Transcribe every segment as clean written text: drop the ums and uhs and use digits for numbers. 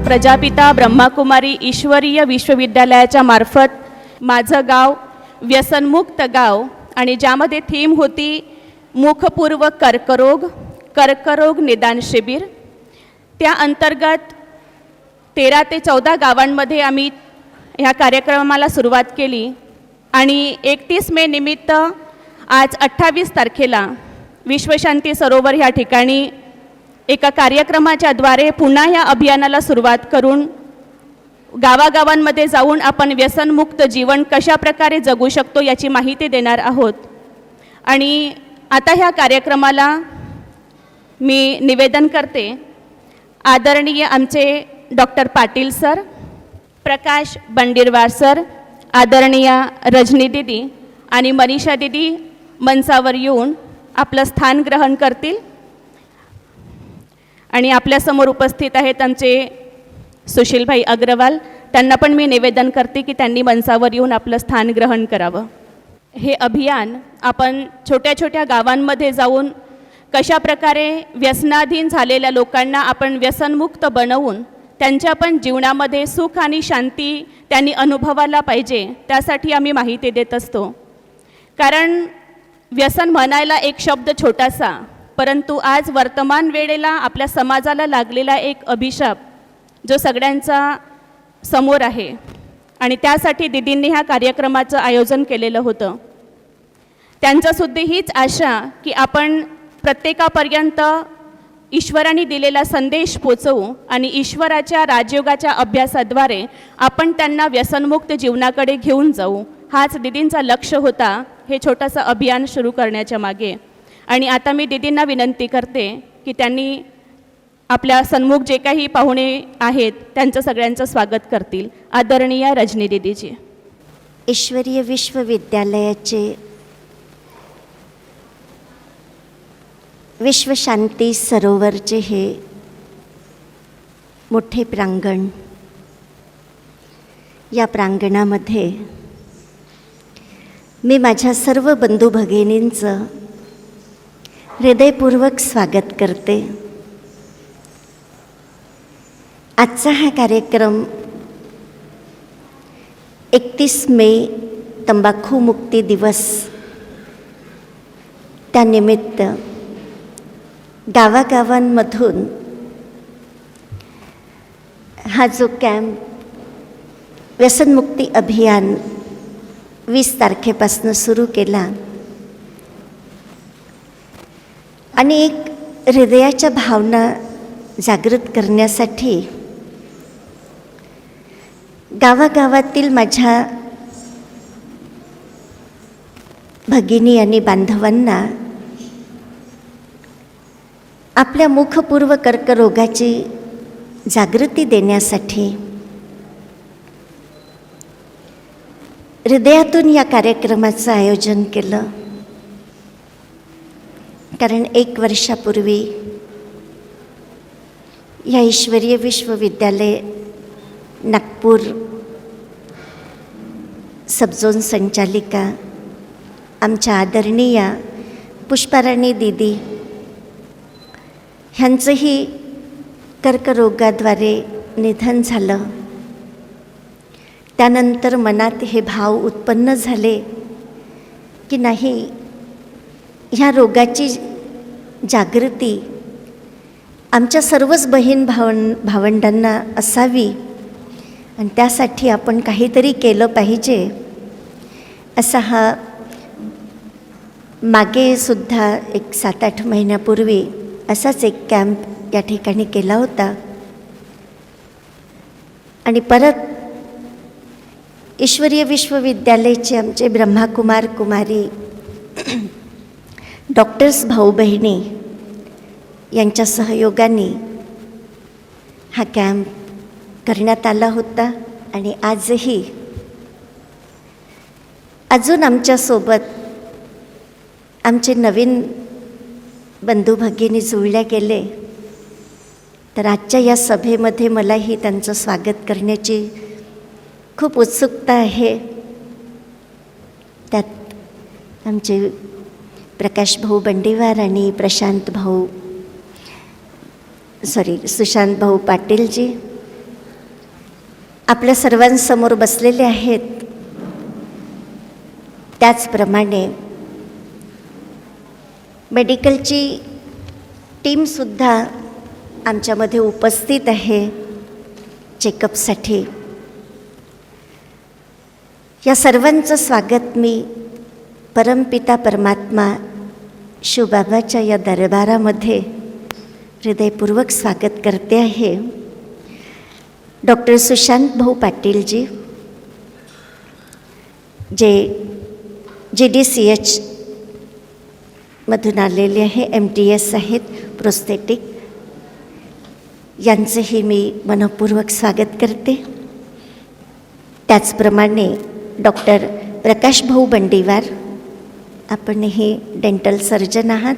प्रजापिता ब्रह्माकुमारी ईश्वरीय विश्वविद्यालयाच्या मार्फत माझं गाव व्यसनमुक्त गाव आणि ज्यामध्ये थीम होती मुखपूर्व कर्करोग निदान शिबिर। त्या अंतर्गत 13 ते 14 गावांमध्ये आम्ही ह्या कार्यक्रमाला सुरुवात केली आणि 31 मे निमित्त आज 28 तारखेला विश्वशांती सरोवर ह्या ठिकाणी एका कार्यक्रमाच्या द्वारे पुन्हा या अभियानाला सुरुवात करून गावागावांमध्ये जाऊन आपण व्यसनमुक्त जीवन कशा प्रकारे जगू शकतो याची माहिती देणार आहोत। आणि आता ह्या कार्यक्रमाला मी निवेदन करते, आदरणीय आमचे डॉक्टर पाटील सर, प्रकाश बंडीरवार सर, आदरणीय रजनी दीदी आणि मनीषा दीदी मंचावर येऊन आपलं स्थान ग्रहण करतील। आणि आपल्यासमोर उपस्थित आहेत आमचे सुशीलभाई अग्रवाल, त्यांना पण मी निवेदन करते की त्यांनी मंचावर येऊन आपलं स्थान ग्रहण करावं। हे अभियान आपण छोट्या छोट्या गावांमध्ये जाऊन कशा प्रकारे व्यसनाधीन झालेल्या लोकांना आपण व्यसनमुक्त बनवून त्यांच्या पण जीवनामध्ये सुख आणि शांती त्यांनी अनुभवायला पाहिजे, त्यासाठी आम्ही माहिती देत असतो। कारण व्यसन म्हणायला एक शब्द छोटासा, परंतु आज वर्तमान वेळेला आपल्या समाजाला लागलेला एक अभिशाप जो सगळ्यांचा समोर आहे आणि त्यासाठी दीदींनी ह्या कार्यक्रमाचं आयोजन केलेलं होतं। त्यांच्यासुद्धा हीच आशा की आपण प्रत्येकापर्यंत ईश्वराने दिलेला संदेश पोचवू आणि ईश्वराच्या राजयोगाच्या अभ्यासाद्वारे आपण त्यांना व्यसनमुक्त जीवनाकडे घेऊन जाऊ, हाच दीदींचा लक्ष्य होता हे छोटंसं अभियान सुरू करण्याच्या मागे। आणि आता मी दीदींना विनंती करते की त्यांनी आपल्या सन्मुख जे काही पाहुणे आहेत त्यांचं सगळ्यांचं स्वागत करतील। आदरणीय रजनी दीदीजी। ईश्वरीय विश्वविद्यालयाचे विश्वशांती सरोवरचे हे मोठे प्रांगण, या प्रांगणामध्ये मी माझ्या सर्व बंधू भगिनींचं हृदयपूर्वक स्वागत करते। आजचा हा कार्यक्रम 31 मे तंबाखू मुक्ती दिवस त्यानिमित्त गावागावांमधून हा जो कॅम्प व्यसनमुक्ती अभियान 20 तारखेपासून सुरू केला आणि एक हृदयाच्या भावना जागृत करण्यासाठी गावागावातील माझ्या भगिनी आणि बांधवांना आपल्या मुखपूर्व कर्करोगाची जागृती देण्यासाठी हृदयातून या कार्यक्रमाचं आयोजन केलं। कारण 1 वर्षापूर्वी या ईश्वरीय विश्वविद्यालय नागपूर सबझोन संचालिका आमच्या आदरणीय पुष्पाराणी दीदी ह्यांचंही कर्करोगाद्वारे निधन झालं। त्यानंतर मनात हे भाव उत्पन्न झाले की नाही, ह्या रोगाची जागृती आमच्या सर्वच बहीण भावंडांना असावी आणि त्यासाठी आपण काहीतरी केलं पाहिजे। असा हा मागे सुद्धा एक 7-8 महिन्यापूर्वी असाच एक कॅम्प या ठिकाणी केला होता आणि परत ईश्वरीय विश्वविद्यालयाचे आमचे ब्रह्माकुमार कुमारी डॉक्टर्स भाऊ बहिणी यांच्या सहयोगाने हा कॅम्प करण्यात आला होता। आणि आजही अजून आमच्यासोबत आमचे नवीन बंधू भगिनी जुळल्या गेले, तर आजच्या या सभेमध्ये मलाही त्यांचं स्वागत करण्याची खूप उत्सुकता आहे। त्यात आमचे प्रकाश भाऊ बंडीवार आणि सुशांत भाऊ पाटीलजी आपल्या सर्वांसमोर बसलेले आहेत, त्याचप्रमाणे मेडिकलची टीमसुद्धा आमच्यामध्ये उपस्थित आहे चेकअपसाठी. या सर्वांचं स्वागत मी परमपिता परमात्मा शिवबाबाच्या या दरबारामध्ये हृदयपूर्वक स्वागत करते आहे. डॉक्टर सुशांत भाऊ पाटीलजी, जे GDCH मधून आलेले आहे, MTS आहेत प्रोस्थेटिक, यांचंही मी मनपूर्वक स्वागत करते. त्याचप्रमाणे डॉक्टर प्रकाश भाऊ बंडीवार, आपणही डेंटल सर्जन आहात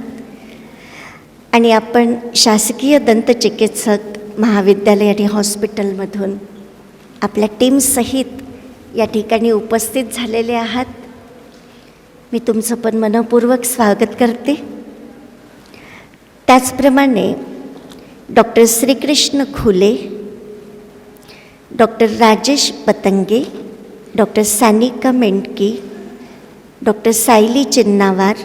आणि आपण शासकीय दंतचिकित्सक महाविद्यालय आणि हॉस्पिटलमधून आपल्या टीमसहित या ठिकाणी उपस्थित झालेले आहात. मी तुमचं पण मनपूर्वक स्वागत करते. त्याचप्रमाणे doctor Shrikrishna Khule, doctor Rajesh Patange, doctor Sanika Mendki, doctor Sayali Chinnawar,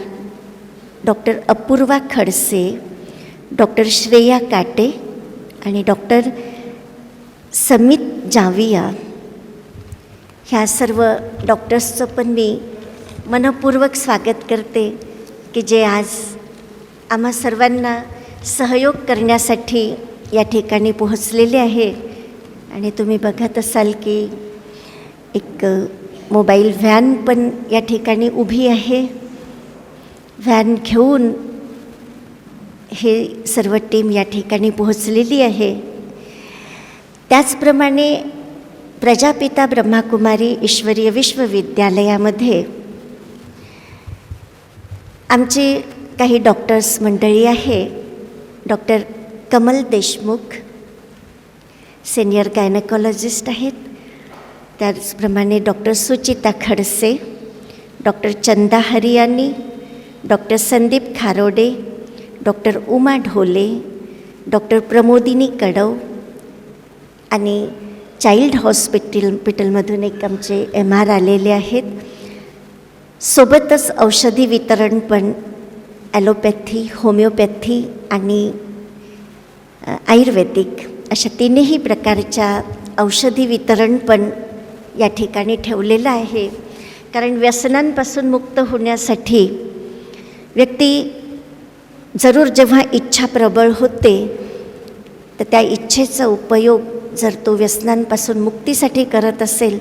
doctor Apurva Khadse, doctor Shreya Kate आणि डॉक्टर समित जाविया, ह्या सर्व डॉक्टर्सचं पण मी मनपूर्वक स्वागत करते की जे आज आम्हा सर्वांना सहयोग करण्यासाठी या ठिकाणी पोहोचलेले आहे. आणि तुम्ही बघत असाल की एक मोबाईल व्हॅन पण या ठिकाणी उभी आहे. व्हॅन घेऊन हे सर्व टीम या ठिकाणी पोहोचलेली आहे. त्याचप्रमाणे प्रजापिता ब्रह्माकुमारी ईश्वरीय विश्वविद्यालयामध्ये आमची काही डॉक्टर्स मंडळी आहे. Doctor Kamal Deshmukh senior gynaecologist आहेत. त्याचप्रमाणे doctor Suchita Khadse, doctor Chanda Hariyani, doctor Sandeep Kharode, doctor Uma Dhole, doctor Pramodini Kadav आणि चाइल्ड हॉस्पिटलमधून एक आमचे MR आलेले आहेत. सोबतच औषधी वितरण पण ॲलोपॅथी, होमिओपॅथी आणि आयुर्वेदिक अशा तिन्ही प्रकारच्या औषधी वितरण पण या ठिकाणी ठेवलेलं आहे. कारण व्यसनांपासून मुक्त होण्यासाठी व्यक्ती जरूर जेव्हा इच्छा प्रबळ होते तर त्या इच्छेचा उपयोग जर तो व्यसनांपासून मुक्तीसाठी करत असेल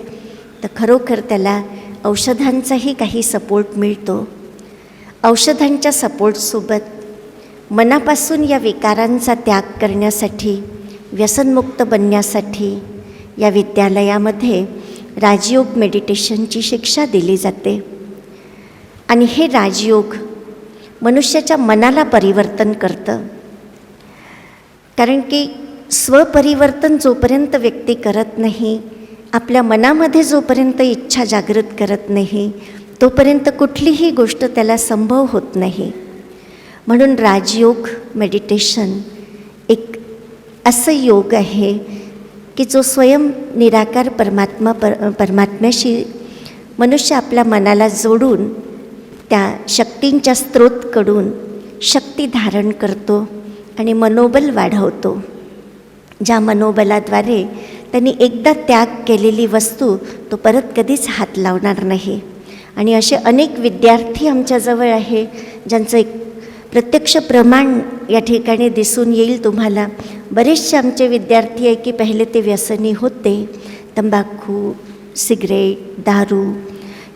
तर खरोखर त्याला औषधांचाही काही सपोर्ट मिळतो. औषधांच्या सपोर्टसोबत मनापासून या विकारांचा त्याग करण्यासाठी, व्यसनमुक्त बनण्यासाठी या विद्यालयामध्ये राजयोग मेडिटेशनची शिक्षा दिली जाते. आणि हे राजयोग मनुष्याच्या मनाला परिवर्तन करतं. कारण की स्वपरिवर्तन जोपर्यंत व्यक्ती करत नाही, आपल्या मनामध्ये जोपर्यंत इच्छा जागृत करत नाही, तोपर्यंत कुठलीही गोष्ट त्याला संभव होत नाही. म्हणून राजयोग मेडिटेशन एक असं योग आहे की जो स्वयं निराकार परमात्म्याशी मनुष्य आपल्या मनाला जोडून त्या शक्तींच्या स्रोतकडून शक्ती धारण करतो आणि मनोबल वाढवतो. ज्या मनोबलाद्वारे त्यांनी एकदा त्याग केलेली वस्तू तो परत कधीच हात लावणार नाही. आणि असे अनेक विद्यार्थी आमच्याजवळ आहे ज्यांचं एक प्रत्यक्ष प्रमाण या ठिकाणी दिसून येईल तुम्हाला. बरेचसे आमचे विद्यार्थी आहे की पहिले ते व्यसनी होते, तंबाखू, सिगरेट, दारू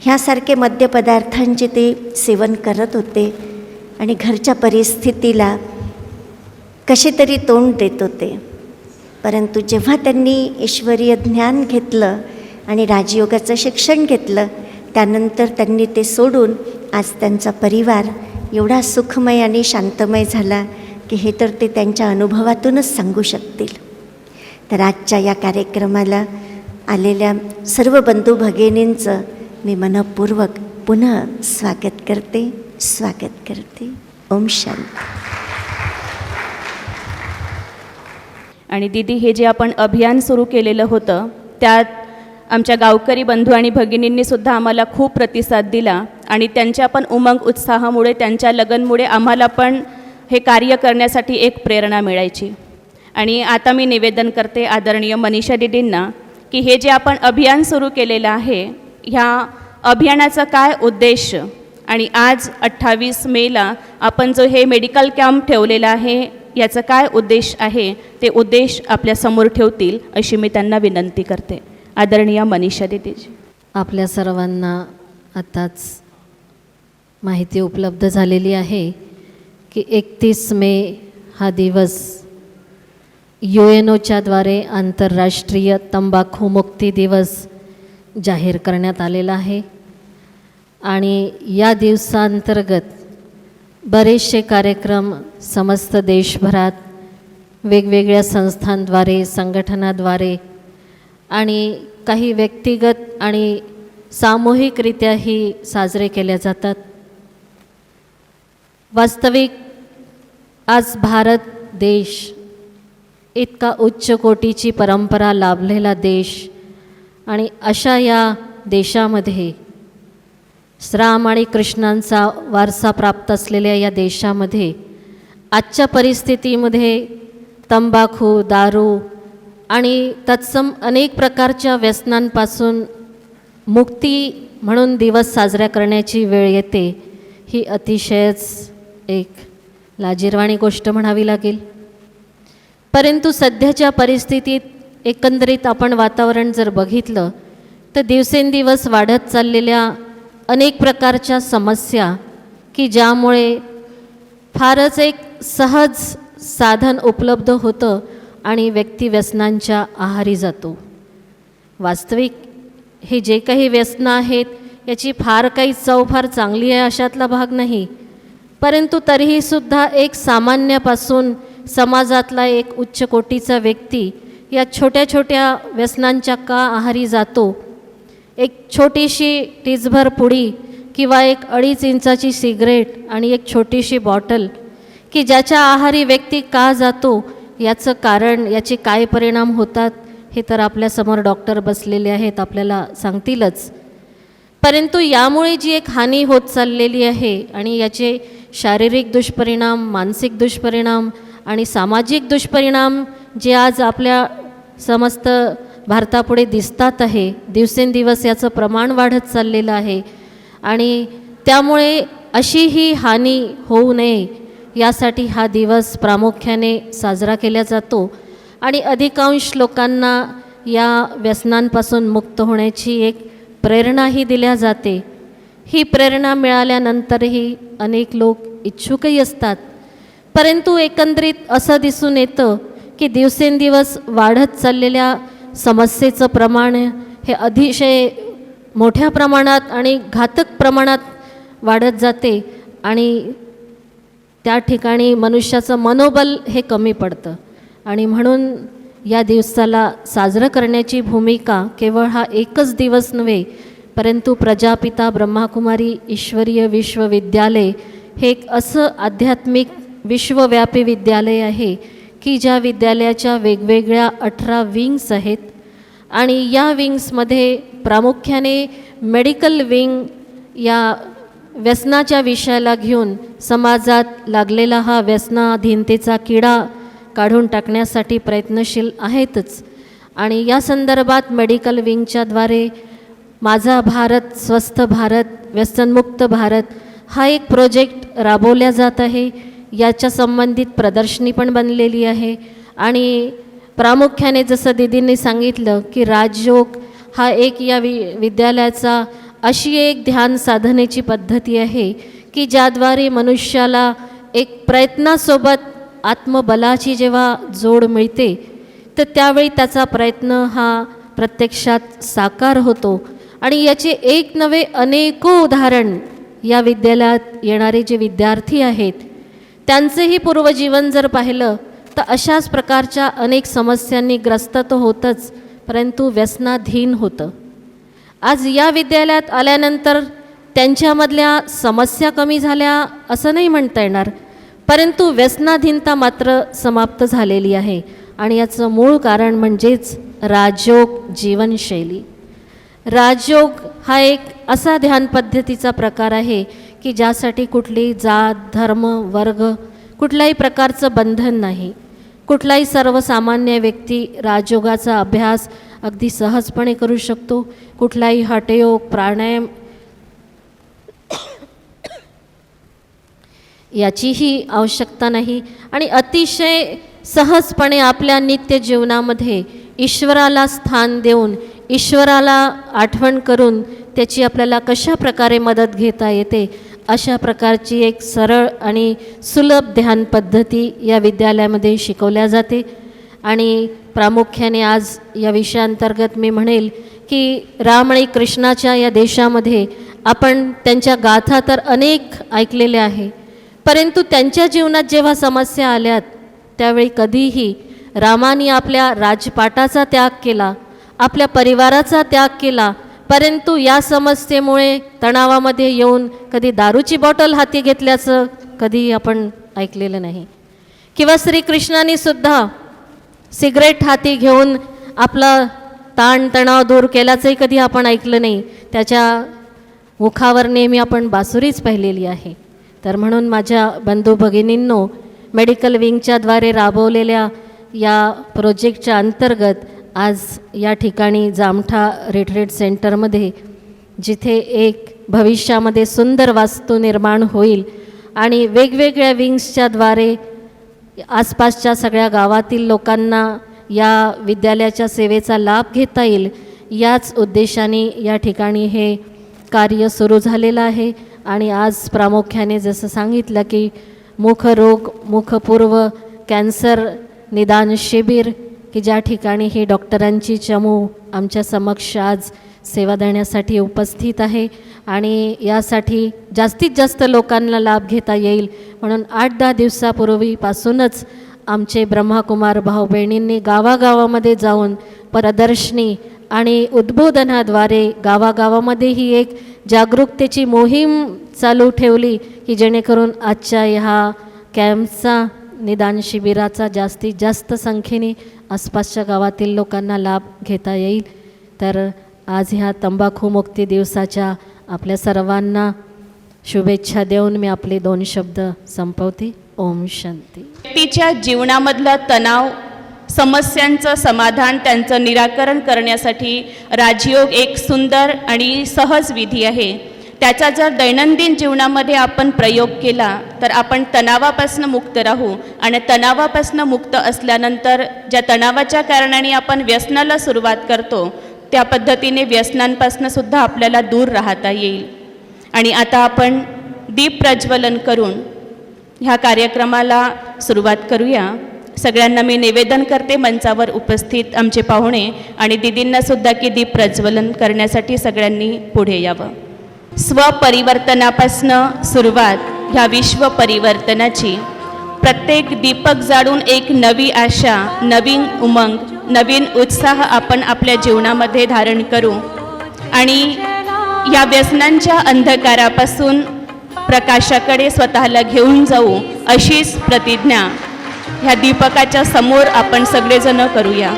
ह्यासारखे मद्यपदार्थांचे ते सेवन करत होते आणि घरच्या परिस्थितीला कसे तरी तोंड देत होते. परंतु जेव्हा त्यांनी ईश्वरीय ज्ञान घेतलं आणि राजयोगाचं शिक्षण घेतलं, त्यानंतर त्यांनी ते सोडून आज त्यांचा परिवार एवढा सुखमय आणि शांतमय झाला की हे तर ते त्यांच्या अनुभवातूनच सांगू शकतील. तर आजच्या या कार्यक्रमाला आलेल्या सर्व बंधू भगिनींचं मी मनपूर्वक पुन्हा स्वागत करते. ओम शांती. आणि दीदी, हे जे आपण अभियान सुरू केलेलं होतं त्यात आमच्या गावकरी बंधू आणि भगिनींनीसुद्धा आम्हाला खूप प्रतिसाद दिला आणि त्यांच्या पण उमंग उत्साहामुळे, त्यांच्या लगनमुळे आम्हाला पण हे कार्य करण्यासाठी एक प्रेरणा मिळायची. आणि आता मी निवेदन करते आदरणीय मनीषा दीदींना की हे जे आपण अभियान सुरू केलेलं आहे, ह्या अभियानाचा काय उद्देश आणि आज 28 मेला आपण जो हे मेडिकल कॅम्प ठेवलेला आहे याचा काय उद्देश आहे ते उद्देश आपल्यासमोर ठेवतील अशी मी त्यांना विनंती करते. आदरणीय मनीषा दीदीजी. आपल्या सर्वांना आताच माहिती उपलब्ध झालेली आहे की 31 मे हा दिवस UNOच्याद्वारे आंतरराष्ट्रीय तंबाखू मुक्ती दिवस जाहीर करण्यात आलेला आहे. आणि या दिवसांतर्गत बरेचसे कार्यक्रम समस्त देशभरात वेगवेगळ्या संस्थांद्वारे, संघटनाद्वारे आणि काही व्यक्तिगत आणि सामूहिकरित्याही साजरे केले जातात. वास्तविक आज भारत देश इतका उच्च कोटीची परंपरा लाभलेला देश आणि अशा या देशामध्ये राम आणि कृष्णांचा वारसा प्राप्त असलेल्या या देशामध्ये आजच्या परिस्थितीमध्ये तंबाखू, दारू आणि तत्सम अनेक प्रकारच्या व्यसनांपासून मुक्ती म्हणून दिवस साजरा करण्याची वेळ येते, ही अतिशयच एक लाजिरवाणी गोष्ट म्हणावी लागेल. परंतु सध्याच्या परिस्थितीत एकंदरीत आपण वातावरण जर बघितलं तर दिवसेंदिवस वाढत चाललेल्या अनेक प्रकारच्या समस्या की ज्यामुळे फारच एक सहज साधन उपलब्ध होतं आणि व्यक्ती व्यसनांच्या आहारी जातो. वास्तविक हे जे काही व्यसनं आहेत याची फार काही चव फार चांगली आहे अशातला भाग नाही, परंतु तरीहीसुद्धा एक सामान्यापासून समाजातला एक उच्च कोटीचा व्यक्ती या छोट्या छोट्या व्यसनांच्या का आहारी जातो. एक छोटीशी टीजभर पुडी किंवा एक 2.5 इंचाची सिगरेट आणि एक छोटीशी बॉटल की ज्याच्या आहारी व्यक्ती का जातो याचं कारण, याचे काय परिणाम होतात हे तर आपल्यासमोर डॉक्टर बसलेले आहेत, आपल्याला सांगतीलच. परंतु यामुळे जी एक हानी होत चाललेली आहे आणि याचे शारीरिक दुष्परिणाम, मानसिक दुष्परिणाम आणि सामाजिक दुष्परिणाम जे आज आपल्या समस्त भारतापुढे दिसतात आहे, दिवसेंदिवस याचं प्रमाण वाढत चाललेलं आहे. आणि त्यामुळे अशी ही हानी होऊ नये यासाठी हा दिवस प्रामुख्याने साजरा केला जातो आणि अधिकांश लोकांना या व्यसनांपासून मुक्त होण्याची एक प्रेरणाही दिल्या जाते. ही प्रेरणा मिळाल्यानंतरही अनेक लोक इच्छुकही असतात, परंतु एकंदरीत असं दिसून येतं की दिवसेंदिवस वाढत चाललेल्या समस्येचं प्रमाण हे अतिशय मोठ्या प्रमाणात आणि घातक प्रमाणात वाढत जाते आणि त्या ठिकाणी मनुष्याचं मनोबल हे कमी पडतं. आणि म्हणून या दिवसाला साजरं करण्याची भूमिका केवळ हा एकच दिवस नव्हे, परंतु प्रजापिता ब्रह्माकुमारी ईश्वरीय विश्वविद्यालय हे एक असं आध्यात्मिक विश्वव्यापी विद्यालय आहे की ज्या विद्यालयाच्या वेगवेगळ्या 18 विंग्स आहेत आणि या विंग्समध्ये प्रामुख्याने मेडिकल विंग या व्यसनाच्या विषयाला घेऊन समाजात लागलेला हा व्यसनाधीनतेचा किडा काढून टाकण्यासाठी प्रयत्नशील आहेतच. आणि या संदर्भात मेडिकल विंगच्याद्वारे माझा भारत, स्वस्थ भारत, व्यसनमुक्त भारत हा एक प्रोजेक्ट राबवला जात आहे. याच्या संबंधित प्रदर्शनी पण बनलेली आहे आणि प्रामुख्याने जसं दीदींनी सांगितलं की राजयोग हा एक या विद्यालयाचा अशी एक ध्यान साधनेची पद्धती आहे की ज्याद्वारे मनुष्याला एक प्रयत्नासोबत आत्मबलाची जेव्हा जोड मिळते तर त्यावेळी त्याचा प्रयत्न हा प्रत्यक्षात साकार होतो. आणि याचे एक नवे अनेको उदाहरण या विद्यालयात येणारे जे विद्यार्थी आहेत त्यांचेही पूर्वजीवन जर पाहिलं तर अशाच प्रकारच्या अनेक समस्यांनी ग्रस्त तर होतंच, परंतु व्यसनाधीन होतं. आज या विद्यालयात आल्यानंतर त्यांच्यामधल्या समस्या कमी झाल्या असं नाही म्हणता येणार, परंतु व्यसनाधीनता मात्र समाप्त झालेली आहे. आणि याचं मूळ कारण म्हणजेच राजयोग जीवनशैली. राजयोग हा एक असा ध्यान पद्धतीचा प्रकार आहे की ज्यासाठी कुठली जात, धर्म, वर्ग, कुठल्याही प्रकारचं बंधन नाही. कुठलाही सर्वसामान्य व्यक्ती राजयोगाचा अभ्यास अगदी सहजपणे करू शकतो. कुठलाही हठयोग, प्राणायाम याचीही आवश्यकता नाही आणि अतिशय सहजपणे आपल्या नित्य जीवनामध्ये ईश्वराला स्थान देऊन, ईश्वराला आठवण करून त्याची आपल्याला कशा प्रकारे मदत घेता येते अशा प्रकारची एक सरळ आणि सुलभ ध्यान पद्धती या विद्यालयामध्ये शिकवल्या जाते. आणि प्रामुख्याने आज या विषयाअंतर्गत मी म्हणेल की राम आणि कृष्णाच्या या देशामध्ये आपण त्यांच्या गाथा तर अनेक ऐकलेल्या आहे, परंतु त्यांच्या जीवनात जेव्हा समस्या आल्यात त्यावेळी कधीही रामाने आपल्या राजपाटाचा त्याग केला, आपल्या परिवाराचा त्याग केला, परंतु या समस्येमुळे तणावामध्ये येऊन कधी दारूची बॉटल हाती घेतल्याचं कधी आपण ऐकलेलं नाही. किंवा श्रीकृष्णाने सुद्धा सिगरेट हाती घेऊन आपला ताणतणाव दूर केल्याचंही कधी आपण ऐकलं नाही. त्याच्या मुखावर नेहमी आपण बासुरीच पाहिलेली आहे. तर म्हणून माझ्या बंधू भगिनींनो, मेडिकल विंगच्याद्वारे राबवलेल्या या प्रोजेक्टच्या अंतर्गत आज या ठिकाणी जामठा रिट्रीट सेंटरमध्ये जिथे एक भविष्यामध्ये सुंदर वास्तू निर्माण होईल आणि वेगवेगळ्या विंग्सच्याद्वारे आसपासच्या सगळ्या गावातील लोकांना या विद्यालयाच्या सेवेचा लाभ घेता येईल, याच उद्देशाने या ठिकाणी हे कार्य सुरू झालेलं आहे. आणि आज प्रामुख्याने जसं सांगितलं की मुखरोग, मुखपूर्व कॅन्सर निदान शिबिर की ज्या ठिकाणी ही डॉक्टरांची चमू आमच्या समक्ष आज सेवा देण्यासाठी उपस्थित आहे आणि यासाठी जास्तीत जास्त लोकांना लाभ घेता येईल म्हणून 8-10 दिवसापूर्वीपासूनच आमचे ब्रह्माकुमार भाऊ बहिणींनी गावागावामध्ये जाऊन प्रदर्शनी आणि उद्बोधनाद्वारे गावागावामध्ये ही एक जागरूकतेची मोहीम चालू ठेवली की जेणेकरून आजच्या ह्या कॅम्पचा, निदान शिबिराचा जास्तीत जास्त संख्येने आसपासच्या गावातील लोकांना लाभ घेता येईल. तर आज ह्या तंबाखूमुक्ती दिवसाच्या आपल्या सर्वांना शुभेच्छा देऊन मी आपले 2 शब्द संपवते. ओम शांती. व्यक्तीच्या जीवनामधला तणाव, समस्यांचं समाधान, त्यांचं निराकरण करण्यासाठी राजयोग एक सुंदर आणि सहज विधी आहे. त्याचा जर दैनंदिन जीवनामध्ये आपण प्रयोग केला तर आपण तणावापासून मुक्त राहू आणि तणावापासून मुक्त असल्यानंतर ज्या तणावाच्या कारणाने आपण व्यसनाला सुरुवात करतो त्या पद्धतीने व्यसनांपासून सुद्धा आपल्याला दूर राहता येईल. आणि आता आपण दीप प्रज्वलन करून ह्या कार्यक्रमाला सुरुवात करूया. सगळ्यांना मी निवेदन करते, मंचावर उपस्थित आमचे पाहुणे आणि दिदींनासुद्धा की दीप प्रज्वलन करण्यासाठी सगळ्यांनी पुढे यावं. स्वपरिवर्तनापासनं सुरुवात ह्या विश्व परिवर्तनाची. प्रत्येक दीपक जाळून एक नवी आशा, नवीन उमंग, नवीन उत्साह आपण आपल्या जीवनामध्ये धारण करू आणि या व्यसनांच्या अंधकारापासून प्रकाशाकडे स्वतःला घेऊन जाऊ अशीच प्रतिज्ञा ह्या दीपकाच्या समोर आपण सगळेजण करूया.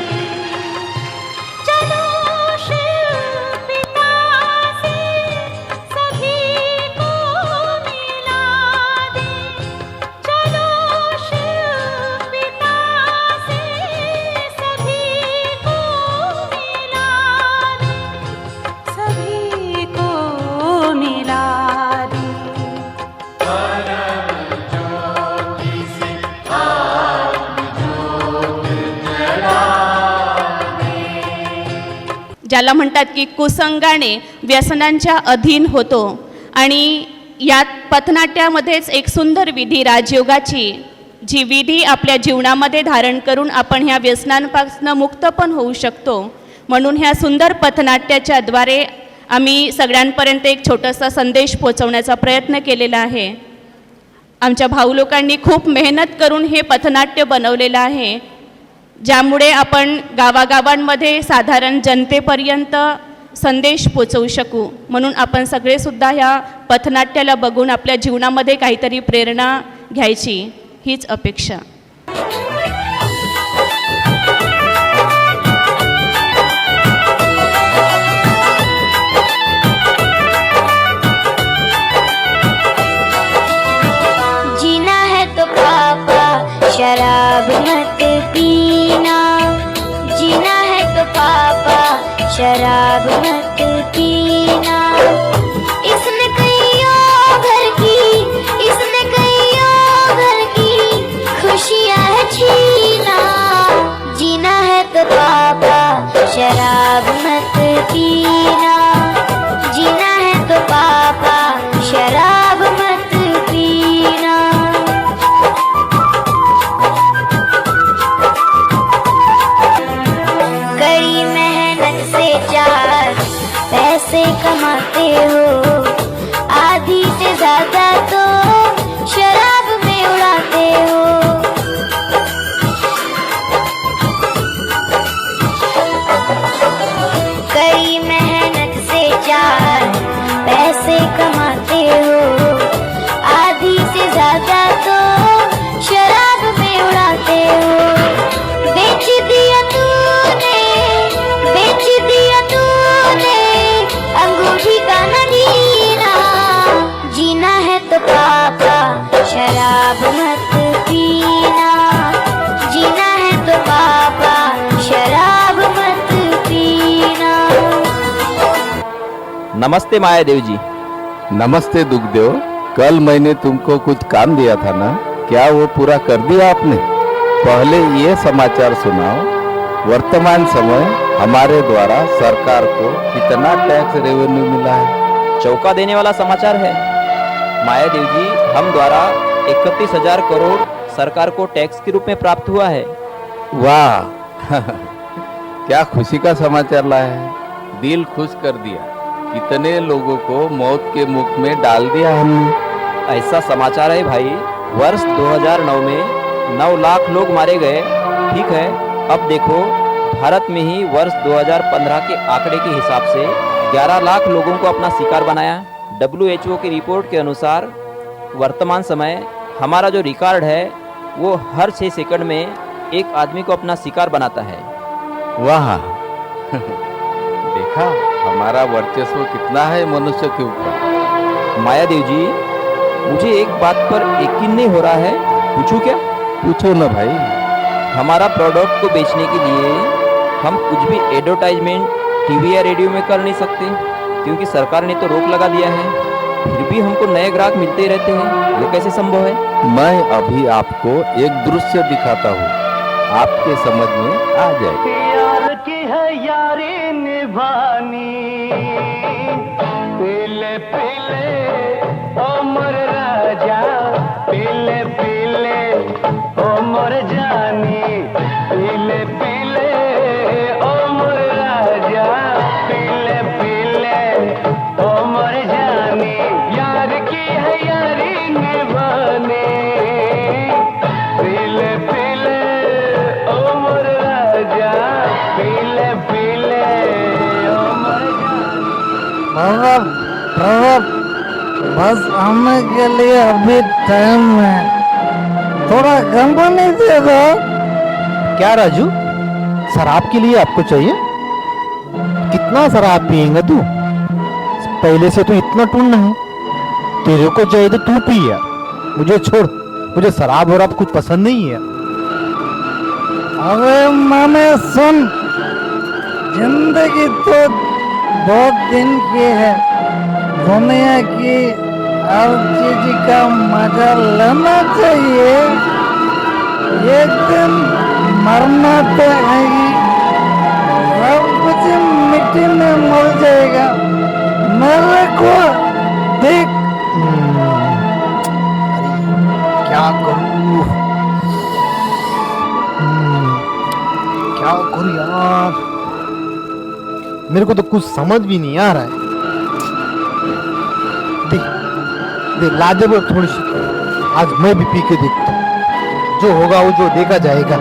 ज्याला म्हणतात की कुसंगाने व्यसनांच्या अधीन होतो आणि यात पथनाट्यामध्येच एक सुंदर विधी राजयोगाची जी विधी आपल्या जीवनामध्ये धारण करून आपण ह्या व्यसनांपासून मुक्त पण होऊ शकतो. म्हणून ह्या सुंदर पथनाट्याच्या द्वारे आम्ही सगळ्यांपर्यंत एक छोटासा संदेश पोहोचवण्याचा प्रयत्न केलेला आहे. आमच्या भाऊ लोकांनी खूप मेहनत करून हे पथनाट्य बनवलेलं आहे, ज्यामुळे आपण गावागावांमध्ये साधारण जनतेपर्यंत संदेश पोचवू शकू. म्हणून आपण सगळेसुद्धा ह्या पथनाट्याला बघून आपल्या जीवनामध्ये काहीतरी प्रेरणा घ्यायची हीच अपेक्षा. शराब मत पीना, जीना है तो पापा शराब मत पीना। इसने कईयों घर की, इसने कईयों घर की खुशियाँ है छीना, जीना है तो पापा शराब मत पीना, जीना है तो पापा शराब मत पीना। कड़ी मेहनत से चार पैसे कमाते हो, आधी से ज्यादा तो शराब में उड़ाते हो। कड़ी मेहनत से चार पैसे कमाते हो, आधी से ज्यादा तो शराब में उड़ाते हो। बेच दिया तूने, बेच दिया तूने अंगूठी का नगीना, जीना है तो पापा शराब मत पीना, जीना है तो पापा शराब मत पीना। नमस्ते माया देव जी। नमस्ते दुखदेव। कल मैंने तुमको कुछ काम दिया था ना, क्या वो पूरा कर दिया आपने? पहले ये समाचार सुनाओ, वर्तमान समय हमारे द्वारा सरकार को कितना टैक्स रेवेन्यू मिला है? चौंका देने वाला समाचार है माया देव जी। हम द्वारा 31,000 करोड़ सरकार को टैक्स के रूप में प्राप्त हुआ है। वाह क्या खुशी का समाचार लाया है, दिल खुश कर दिया। कितने लोगों को मौत के मुख में डाल दिया हमने। ऐसा समाचार है भाई, वर्ष 2009 में 9 लाख लोग मारे गए। ठीक है, अब देखो भारत में ही वर्ष 2015 के आंकड़े के हिसाब से 11 लाख लोगों को अपना शिकार बनाया। WHO की रिपोर्ट के अनुसार वर्तमान समय हमारा जो रिकॉर्ड है वो हर 6 सेकंड में एक आदमी को अपना शिकार बनाता है। वाह देखा हमारा वर्चस्व कितना है मनुष्य के ऊपर। माया देव जी, मुझे एक बात पर यकीन नहीं हो रहा है, पूछूं क्या? पूछो ना भाई। हमारा प्रोडक्ट को बेचने के लिए हम कुछ भी एडवर्टाइजमेंट टीवी या रेडियो में कर नहीं सकते, क्योंकि सरकार ने तो रोक लगा दिया है। फिर भी हमको नए ग्राहक मिलते ही रहते हैं, ये कैसे संभव है? मैं अभी आपको एक दृश्य दिखाता हूँ, आपके समझ में आ जाएगा। यार की है यारी निभानी, पीले पीले ओ मोर राजा, पीले पीले ओ मोर जानी, पीले पीले ओ मोर राजा, पीले पीले ओ मोर जानी। यार की है यारी निभानी, पीले पीले ओ मोर राजा, पीले पीले ओ मोर जानी। प्रभु बस आने के लिए अभी टाइम है, थोड़ा कंपनी दे दो। क्या राजू, शराब के लिए आपको चाहिए? कितना शराब पिएगा तू? पहले से तो इतना टूटना है, तेरे को चाहिए तो तू पी यार, मुझे छोड़। मुझे शराब और कुछ पसंद नहीं है। अबे मामे सुन, जिंदगी तो बहुत दिन की है, दुनिया की हर चीज का मजा लेना चाहिए। एक दिन मरना तो है ही, सब कुछ मिट्टी में मिल जाएगा। मेरे को देख, क्या करूं? क्या करूं यार, मेरे को तो कुछ समझ भी नहीं आ रहा है। देख देख लाजब थोड़ी सी, आज मैं भी पी के देखता हूँ, जो होगा वो जो देखा जाएगा।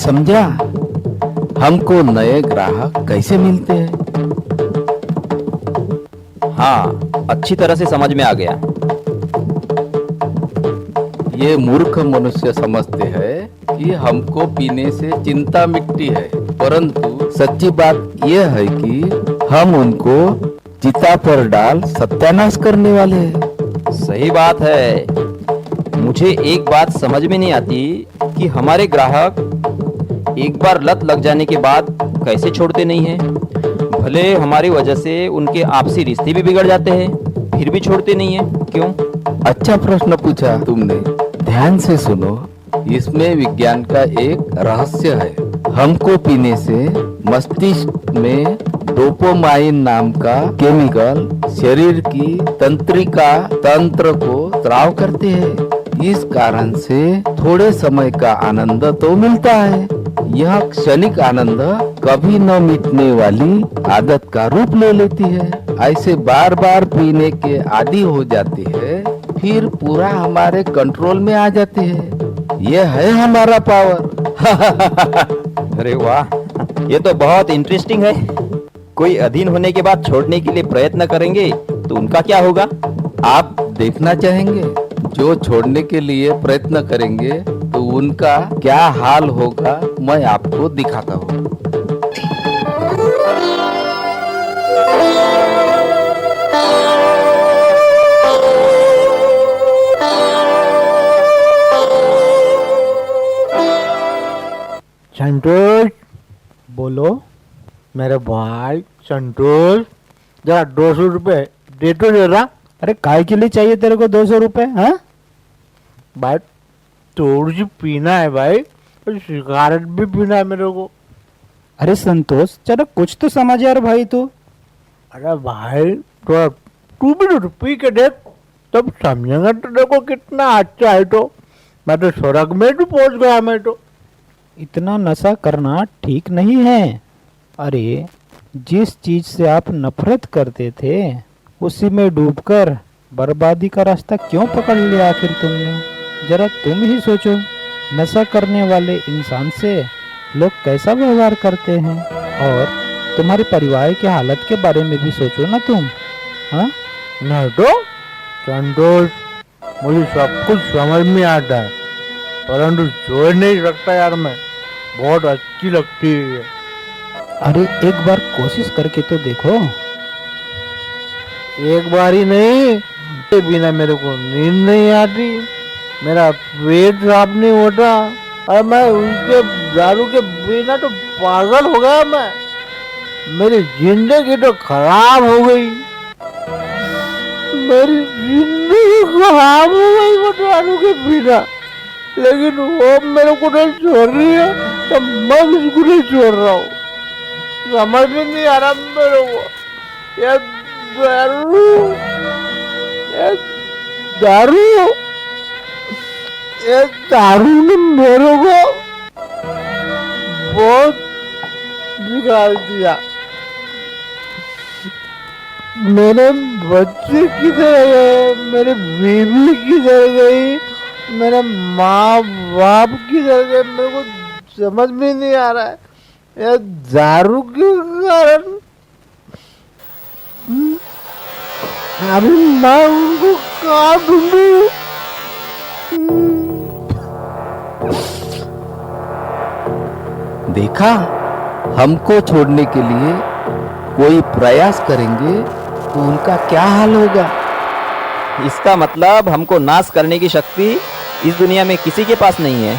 समझा? हमको नए ग्राहक कैसे मिलते हैं? हाँ, अच्छी तरह से समझ में आ गया। ये मूर्ख मनुष्य समझते हैं कि हमको पीने से चिंता मिटती है, परंतु सच्ची बात यह है कि हम उनको चिता पर डाल सत्यानाश करने वाले हैं। सही बात है। मुझे एक बात समझ में नहीं आती कि हमारे ग्राहक एक बार लत लग जाने के बाद कैसे छोड़ते नहीं हैं। भले हमारी वजह से उनके आपसी रिश्ते भी बिगड़ जाते हैं, फिर भी छोड़ते नहीं हैं। क्यों? अच्छा प्रश्न पूछा तुमने। ध्यान से सुनो, इसमें विज्ञान का एक रहस्य है। हमको पीने से मस्तिष्क में डोपामाइन नाम का केमिकल शरीर की तंत्रिका तंत्र को स्राव करते हैं। इस कारण से थोड़े समय का आनंद तो मिलता है। यह क्षणिक आनंद कभी न मिटने वाली आदत का रूप ले लेती है। ऐसे बार बार पीने के आदी हो जाती है, फिर पूरा हमारे कंट्रोल में आ जाती है। यह है हमारा पावर। अरे वाह, ये तो बहुत इंटरेस्टिंग है। कोई अधीन होने के बाद छोड़ने के लिए प्रयत्न करेंगे तो उनका क्या होगा? आप देखना चाहेंगे? जो छोड़ने के लिए प्रयत्न करेंगे तो उनका क्या हाल होगा, मैं आपको दिखाता हूँ। संतोष, बोलो मेरे भाई। संतोष, जरा 200 रुपए दे तो जरा। अरे काय के लिए चाहिए तेरे को 200 रुपए? हाँ भाई, थोड़ी सी पीना है भाई, और सिगारेट भी पीना है मेरे को। अरे संतोष, चलो कुछ तो समझ यार भाई तू। अरे भाई, तो तू भी तो पी के देख, तब समझेंगे तो। देखो कितना अच्छा है। तो मैं तो स्वर्ग में तो पहुंच गया। मैं तो इतना नशा करना ठीक नहीं है। अरे जिस चीज से आप नफरत करते थे उसी में डूबकर बर्बादी का रास्ता क्यों पकड़ लिया आखिर तुमने? जरा तुम ही सोचो, नशा करने वाले इंसान से लोग कैसा व्यवहार करते हैं। और तुम्हारे परिवार की हालत के बारे में भी सोचो ना तुम। हाँ नहीं तो संतोष, मुझे सब कुछ समझ में आता है, परंतु छोड़ नहीं सकता यार। मैं बहुत अच्छी लगती है। अरे एक बार कोशिश करके तो देखो। एक बार ही नहीं, इसके बिना मेरे को नींद नहीं आती, मेरा पेट साफ नहीं होता, और मैं उसके दारू के बिना तो पागल हो गया। मैं, मेरी जिंदगी तो खराब हो गई। मेरी जिंदगी खराब हो गई वो दारू के बिना। लेकिन वो मेरे को नहीं छोड़ रही है, तो मैं उसको नहीं छोड़ रहा हूँ। समझ में नहीं आ रहा मेरे को। ये दारू, ये दारू, ये दारू ने मेरे को बहुत बिगाड़ दिया। मेरे बच्चे किधर गए, मेरी बीवी किधर गई, मेरे माँ बाप किधर गए, मेरे को समझ में नहीं आ रहा है। ये दारू के कारण अभी मैं उनको कहाँ ढूंढूं? देखा, हमको छोड़ने के लिए कोई प्रयास करेंगे तो उनका क्या हाल होगा। इसका मतलब हमको नाश करने की शक्ति इस दुनिया में किसी के पास नहीं है।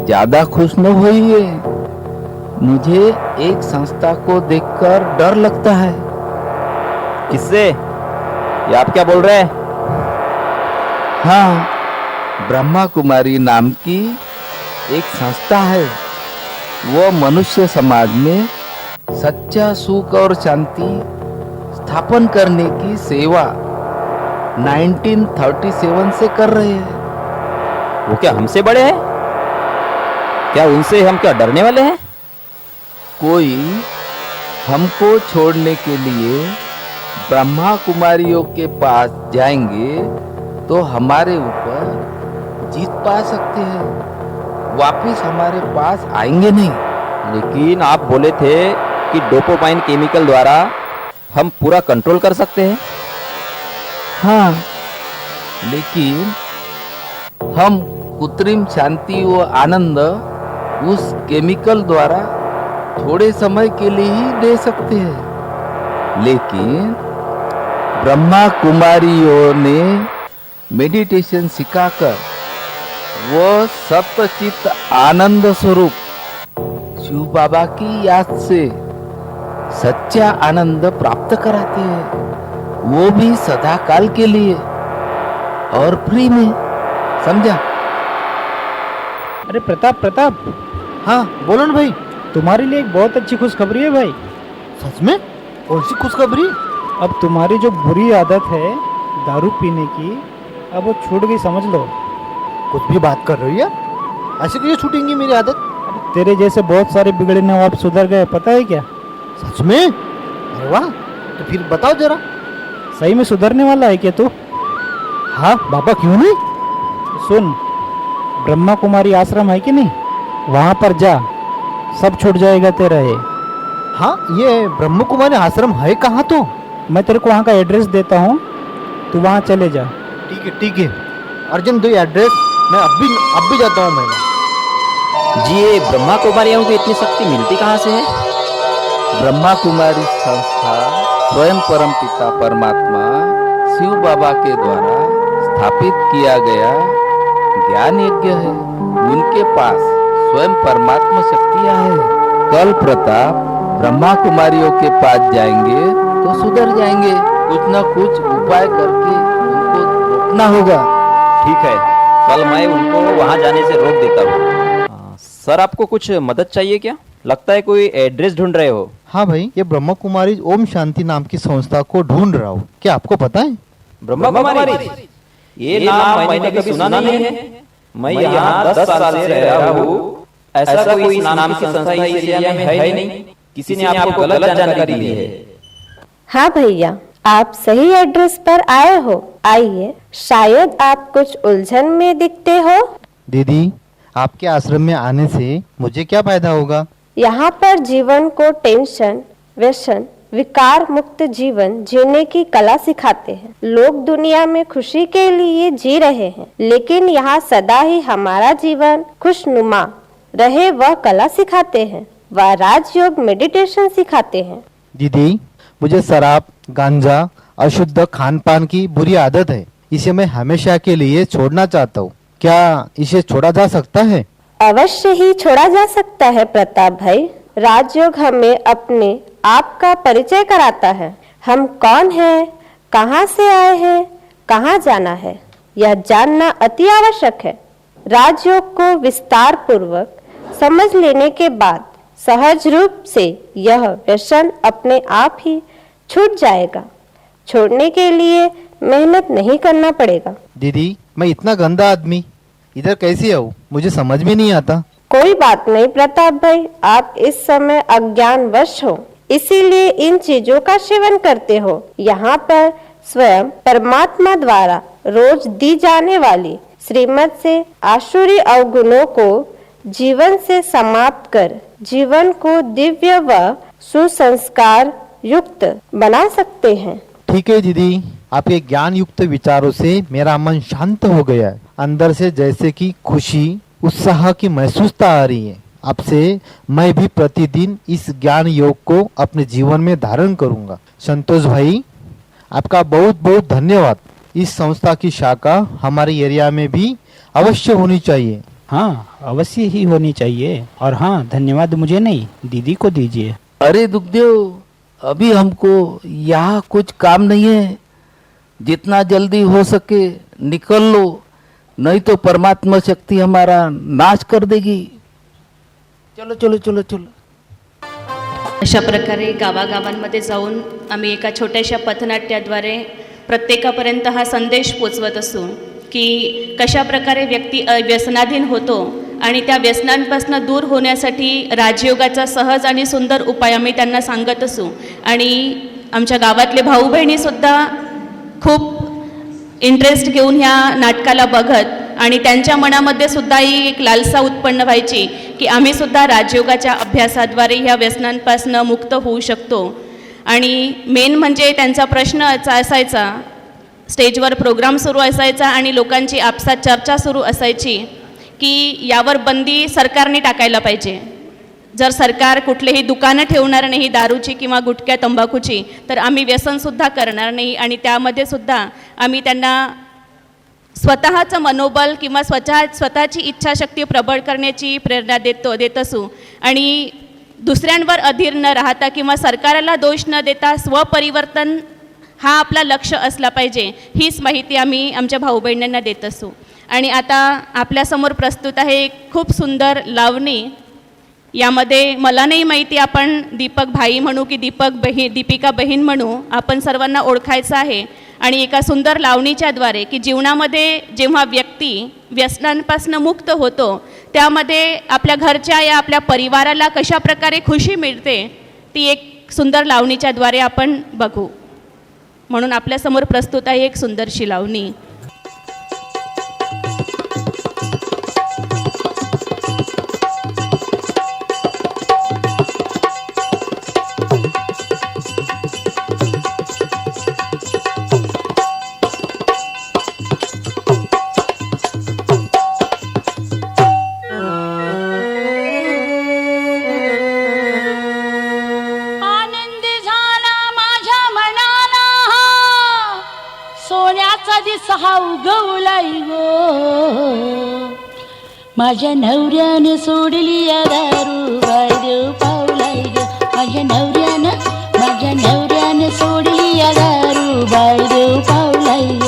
ज्यादा खुश न होइए। मुझे एक संस्था को देखकर डर लगता है। किससे? ये आप क्या बोल रहे हैं? हाँ, ब्रह्मा कुमारी नाम की एक संस्था है। वो मनुष्य समाज में सच्चा सुख और शांति स्थापन करने की सेवा 1937 से कर रहे हैं। वो क्या हमसे बड़े हैं? क्या उनसे हम क्या डरने वाले हैं? कोई हमको छोड़ने के लिए ब्रह्मा कुमारियों के पास जाएंगे तो हमारे ऊपर जीत पा सकते हैं। वापिस हमारे पास आएंगे नहीं। लेकिन आप बोले थे कि डोपामाइन केमिकल द्वारा हम पूरा कंट्रोल कर सकते हैं। हाँ, लेकिन हम कृत्रिम शांति व आनंद उस केमिकल द्वारा थोड़े समय के लिए ही दे सकते हैं। लेकिन ब्रह्मा कुमारियों ने मेडिटेशन सिखाकर वो सप्तचित्त आनंद स्वरूप शिव बाबा की याद से सच्चा आनंद प्राप्त कराते हैं, वो भी सदा काल के लिए और फ्री में। समझा? अरे प्रताप, हाँ बोलो ना भाई। तुम्हारे लिए एक बहुत अच्छी खुशखबरी है भाई। सच में? कौन सी खुशखबरी? अब तुम्हारी जो बुरी आदत है दारू पीने की, अब वो छूट गई, समझ लो। कुछ भी बात कर रही हो यार, ऐसे कैसे छूटेंगी मेरी आदत? तेरे जैसे बहुत सारे बिगड़े नवाब सुधर गए, पता है क्या? सच में? अरे वाह, तो फिर बताओ जरा। सही में सुधरने वाला है क्या तू? हाँ बाबा, क्यों नहीं? सुन, ब्रह्मा कुमारी आश्रम है कि नहीं, वहाँ पर जा, सब छूट जाएगा तेरा ये। हाँ, ये ब्रह्म कुमारी आश्रम है कहाँ? तो मैं तेरे को वहाँ का एड्रेस देता हूँ, तू वहाँ चले जा। ठीक है, अर्जेंट दो एड्रेस, मैं अब भी जाता हूँ। मैं जी, ये ब्रह्मा कुमारियों को इतनी शक्ति मिलती कहाँ से है? ब्रह्मा कुमारी संस्था स्वयं परम पिता परमात्मा शिव बाबा के द्वारा स्थापित किया गया ज्ञान यज्ञ है। उनके पास स्वयं परमात्मा शक्तियाँ है। कल प्रताप ब्रह्मा कुमारियों के पास जाएंगे तो सुधर जाएंगे। कुछ न कुछ उपाय करके उनको रोकना होगा। ठीक है, कल मैं उनको वहाँ जाने से रोक देता हूँ। सर, आपको कुछ मदद चाहिए क्या? लगता है कोई एड्रेस ढूंढ रहे हो। हाँ भाई, ये ब्रह्म कुमारी ओम शांति नाम की संस्था को ढूंढ रहा हूँ। क्या आपको पता है? ब्रह्मा कुमारी, ये नाम मैंने कभी सुना नहीं है। मैं यहाँ 10 साल से रह रहा हूँ, ऐसा कोई इस नाम की संस्था इस एरिया में है ही नहीं। किसी ने आपको गलत जानकारी दी है। हाँ भैया, आप सही एड्रेस पर आए हो। आइए, शायद आप कुछ उलझन में दिखते हो। दीदी, आपके आश्रम में आने से मुझे क्या फायदा होगा? यहाँ पर जीवन को टेंशन, व्यसन, विकार मुक्त जीवन जीने की कला सिखाते हैं। लोग दुनिया में खुशी के लिए जी रहे हैं, लेकिन यहाँ सदा ही हमारा जीवन खुशनुमा रहे वह कला सिखाते हैं। वह राजयोग मेडिटेशन सिखाते हैं। दीदी, मुझे शराब, गांजा, अशुद्ध खान पान की बुरी आदत है। इसे मैं हमेशा के लिए छोड़ना चाहता हूँ। क्या इसे छोड़ा जा सकता है? अवश्य ही छोड़ा जा सकता है प्रताप भाई। राजयोग हमें अपने आप का परिचय कराता है। हम कौन हैं, कहाँ से आए हैं, कहाँ जाना है, यह जानना अति आवश्यक है। राजयोग को विस्तार पूर्वक समझ लेने के बाद सहज रूप से यह व्यसन अपने आप ही छूट जाएगा। छोड़ने के लिए मेहनत नहीं करना पड़ेगा। दीदी, मैं इतना गंदा आदमी इधर कैसे आऊँ? मुझे समझ में नहीं आता। कोई बात नहीं प्रताप भाई, आप इस समय अज्ञानवश हो, इसीलिए इन चीजों का सेवन करते हो। यहाँ पर स्वयं परमात्मा द्वारा रोज दी जाने वाली श्रीमत से आसुरी अवगुणों को जीवन से समाप्त कर जीवन को दिव्य व सुसंस्कार युक्त बना सकते हैं। ठीक है दीदी, आपके ज्ञान युक्त विचारों से मेरा मन शांत हो गया है। अंदर से जैसे कि खुशी, उत्साह की महसूसता आ रही है। आपसे मैं भी प्रतिदिन इस ज्ञान योग को अपने जीवन में धारण करूंगा। संतोष भाई, आपका बहुत बहुत धन्यवाद। इस संस्था की शाखा हमारे एरिया में भी अवश्य होनी चाहिए। हाँ, अवश्य ही होनी चाहिए। और हाँ, धन्यवाद मुझे नहीं, दीदी को दीजिए। अरे दुखदेव, अभी हमको यहाँ कुछ काम नहीं है। जितना जल्दी हो सके निकल लो, नहीं तो परमात्मा शक्ति हमारा नाश कर देगी। चलो चलो चलो चलो। अशा प्रकारे गावागावांमध्ये जाऊन आम्ही एका छोट्याशा पथनाट्याद्वारे प्रत्येकापर्यंत हा संदेश पोचवत असू की कशा प्रकारे व्यक्ती व्यसनाधीन होतो आणि त्या व्यसनांपासून दूर होण्यासाठी राजयोगाचा सहज आणि सुंदर उपाय आम्ही त्यांना सांगत असू। आणि आमच्या गावातले भाऊ बहिणीसुद्धा खूप इंटरेस्ट घेऊन ह्या नाटकाला बघत आणि त्यांच्या मनामध्ये सुद्धा ही एक लालसा उत्पन्न व्हायची की आम्ही सुद्धा राजयोगाच्या अभ्यासाद्वारे ह्या व्यसनांपासून मुक्त होऊ शकतो. आणि मेन म्हणजे त्यांचा प्रश्न असायचा, स्टेजवर प्रोग्राम सुरू असायचा आणि लोकांची आपसात चर्चा सुरू असायची की यावर बंदी सरकारने टाकायला पाहिजे. जर सरकार कुठलेही दुकानं ठेवणार नाही दारूची किंवा गुटख्या तंबाखूची तर आम्ही व्यसनसुद्धा करणार नाही. आणि त्यामध्ये सुद्धा आम्ही त्यांना स्वतःचं मनोबल किंवा स्वतःची इच्छाशक्ती प्रबळ करण्याची प्रेरणा देत असू आणि दुसऱ्यांवर अधीर न राहता किंवा सरकारला दोष न देता स्वपरिवर्तन हा आपला लक्ष असला पाहिजे, हीच माहिती आम्ही आमच्या भाऊ बहिणींना देत असू. आणि आता आपल्यासमोर प्रस्तुत आहे एक खूप सुंदर लावणी. यामध्ये मला नाही माहिती आपण दीपक भाई म्हणू की दीपिका बहीण म्हणू, आपण सर्वांना ओळखायचं आहे. आणि एका सुंदर लावणीच्याद्वारे की जीवनामध्ये जेव्हा व्यक्ती व्यसनांपासून मुक्त होतो त्यामध्ये आपल्या घरच्या या आपल्या परिवाराला कशा प्रकारे खुशी मिळते ती एक सुंदर लावणीच्याद्वारे आपण बघू. म्हणून आपल्यासमोर प्रस्तुत आहे एक सुंदरशी लावणी. दिसा उगवलाई गो, माझ्या नवऱ्याने सोडली या दारू बायदेव पावलाई ग. माझ्या नवऱ्याने सोडली या दारू बायदेव पावलाई ग.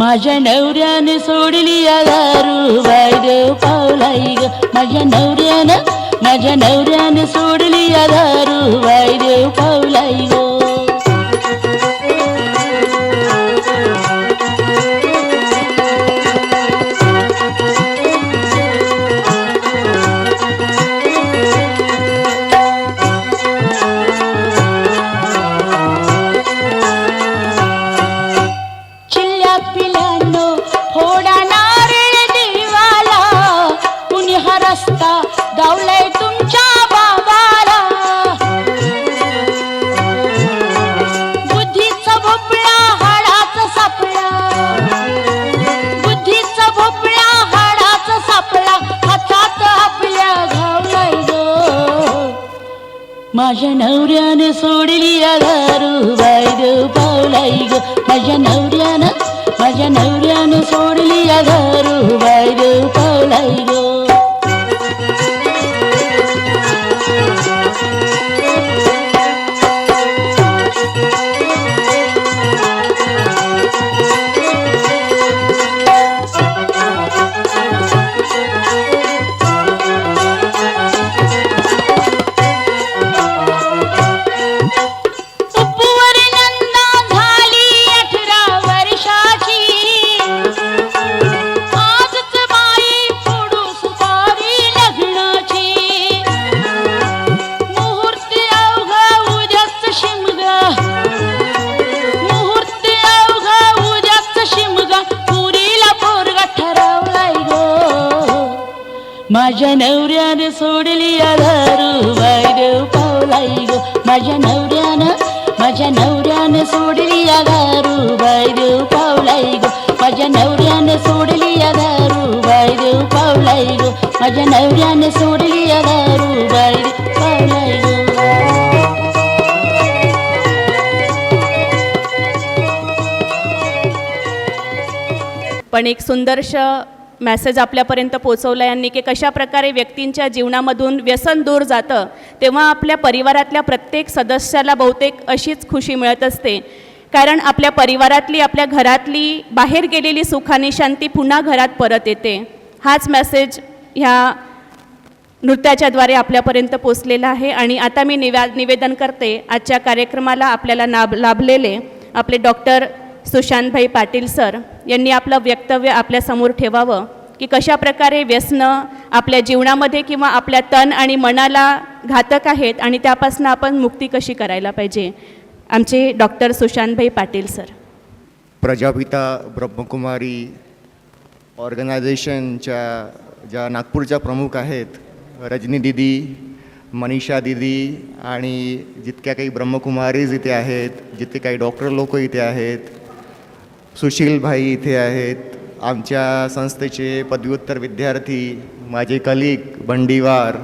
माझ्या नवऱ्याने सोडली या दारू बायदेव पावलाई ग. माझ्या नवऱ्याने सोडली या दारू बायदेव पावलाई ग. माझ्या नवऱ्याने सोडली या दारू बायदेव पावलाई ग. माझ्या नवऱ्याने सोडली या दारू बायदेव पावलाई ग. माझ्या नवऱ्याने सोडली या दारू बायदेव पावलाई ग. माझ्या नवऱ्याने सोडली या दारू बायदेव पावलाई ग. माझ्या नवऱ्याने सोडली या दारू बायदेव पावलाई ग. माझ्या नवऱ्याने सोडली या दारू बायदेव पावलाई ग. पण एक सुंदरशं मेसेज आपल्यापर्यंत पोचवला यांनी की कशा प्रकारे व्यक्तींच्या जीवनामधून व्यसन दूर जातं तेव्हा आपल्या परिवारातल्या प्रत्येक सदस्याला बहुतेक अशीच खुशी मिळत असते. कारण आपल्या परिवारातली, आपल्या घरातली बाहेर गेलेली सुखानी शांती पुन्हा घरात परत येते. हाच मेसेज ह्या नृत्याच्याद्वारे आपल्यापर्यंत पोचलेला आहे. आणि आता मी निवेदन करते आजच्या कार्यक्रमाला आपल्याला लाभलेले आपले डॉक्टर सुशांतभाई पाटील सर यांनी आपलं वक्तव्य आपल्यासमोर ठेवावं की कशा प्रकारे व्यसनं आपल्या जीवनामध्ये किंवा आपल्या तन आणि मनाला घातक आहेत आणि त्यापासून आपण मुक्ती कशी करायला पाहिजे. आमचे डॉक्टर सुशांतभाई पाटील सर. प्रजापिता ब्रह्मकुमारी ऑर्गनायझेशनच्या ज्या नागपूरच्या प्रमुख आहेत, रजनी दीदी, मनीषा दीदी आणि जितक्या काही ब्रह्मकुमारीज इथे आहेत, जितके काही डॉक्टर लोक इथे आहेत, सुशील भाई इथे आहेत, आमच्या संस्थेचे पदव्युत्तर विद्यार्थी, माझे कलिग बंडीवार,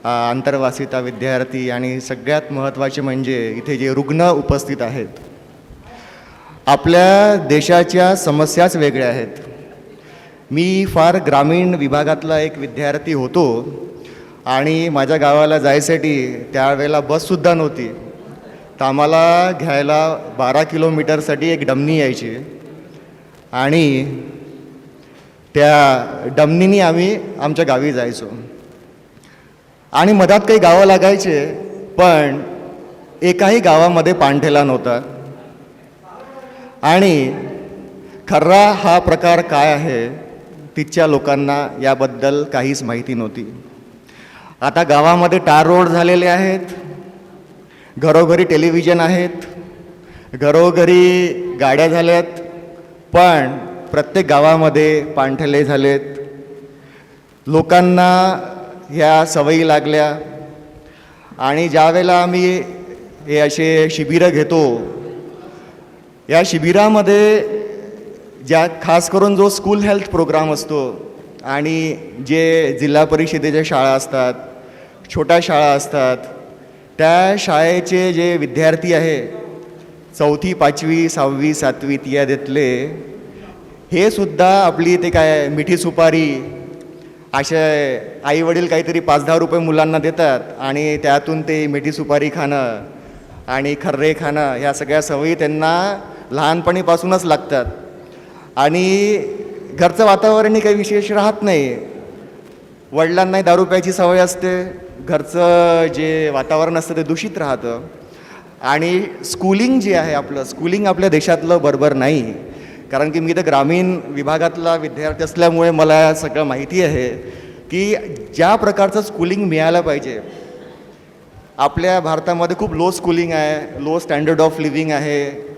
आंतरवासिता विद्यार्थी आणि सगळ्यात महत्त्वाचे म्हणजे इथे जे रुग्ण उपस्थित आहेत. आपल्या देशाच्या समस्याच वेगळ्या आहेत. मी फार ग्रामीण विभागातला एक विद्यार्थी होतो आणि माझ्या गावाला जायसाठी त्यावेळेला बससुद्धा नव्हती. तर आम्हाला घ्यायला 12 किलोमीटरसाठी एक डमनी यायची आणि त्या डमनीने आम्ही आमच्या गावी जायचो. आणि मधात काही गावं लागायचे, पण एकाही गावामध्ये पाणठेला नव्हता. आणि खर्रा हा प्रकार काय आहे तिथच्या लोकांना याबद्दल काहीच माहिती नव्हती. आता गावामध्ये टार रोड झालेले आहेत, घरोघरी टेलिव्हिजन आहेत, घरोघरी गाड्या झाल्यात, पण प्रत्येक गावामध्ये पाणठेले झालेत. लोकांना ह्या सवयी लागल्या. आणि ज्यावेळेला आम्ही हे असे शिबिरं घेतो, या शिबिरामध्ये ज्या खास करून जो स्कूल हेल्थ प्रोग्राम असतो आणि जे जिल्हा परिषदेच्या शाळा असतात, छोट्या शाळा असतात, त्या शाळेचे जे विद्यार्थी आहे 4थी 5वी 6वी 7वी इत्यादीतले, हे सुद्धा आपली ते काय मिठी सुपारी अशा आईवडील काहीतरी 5-10 रुपये मुलांना देतात आणि त्यातून ते मिठी सुपारी खाणं आणि खर्रे खाणं ह्या सगळ्या सवयी त्यांना लहानपणीपासूनच लागतात. आणि घरचं वातावरणही काही विशेष राहत नाही. वडिलांनाही दारू प्यायची सवय असते, घरचं जे वातावरण असतं ते दूषित राहतं. आणि स्कूलिंग जे आहे आपलं, स्कूलिंग आपल्या देशातलं बरोबर नाही. कारण की मी तर ग्रामीण विभागातला विद्यार्थी असल्यामुळे मला सगळं माहिती आहे की ज्या प्रकारचं स्कूलिंग मिळालं पाहिजे. आपल्या भारतामध्ये खूप लो स्कूलिंग आहे, लो स्टँडर्ड ऑफ लिव्हिंग आहे,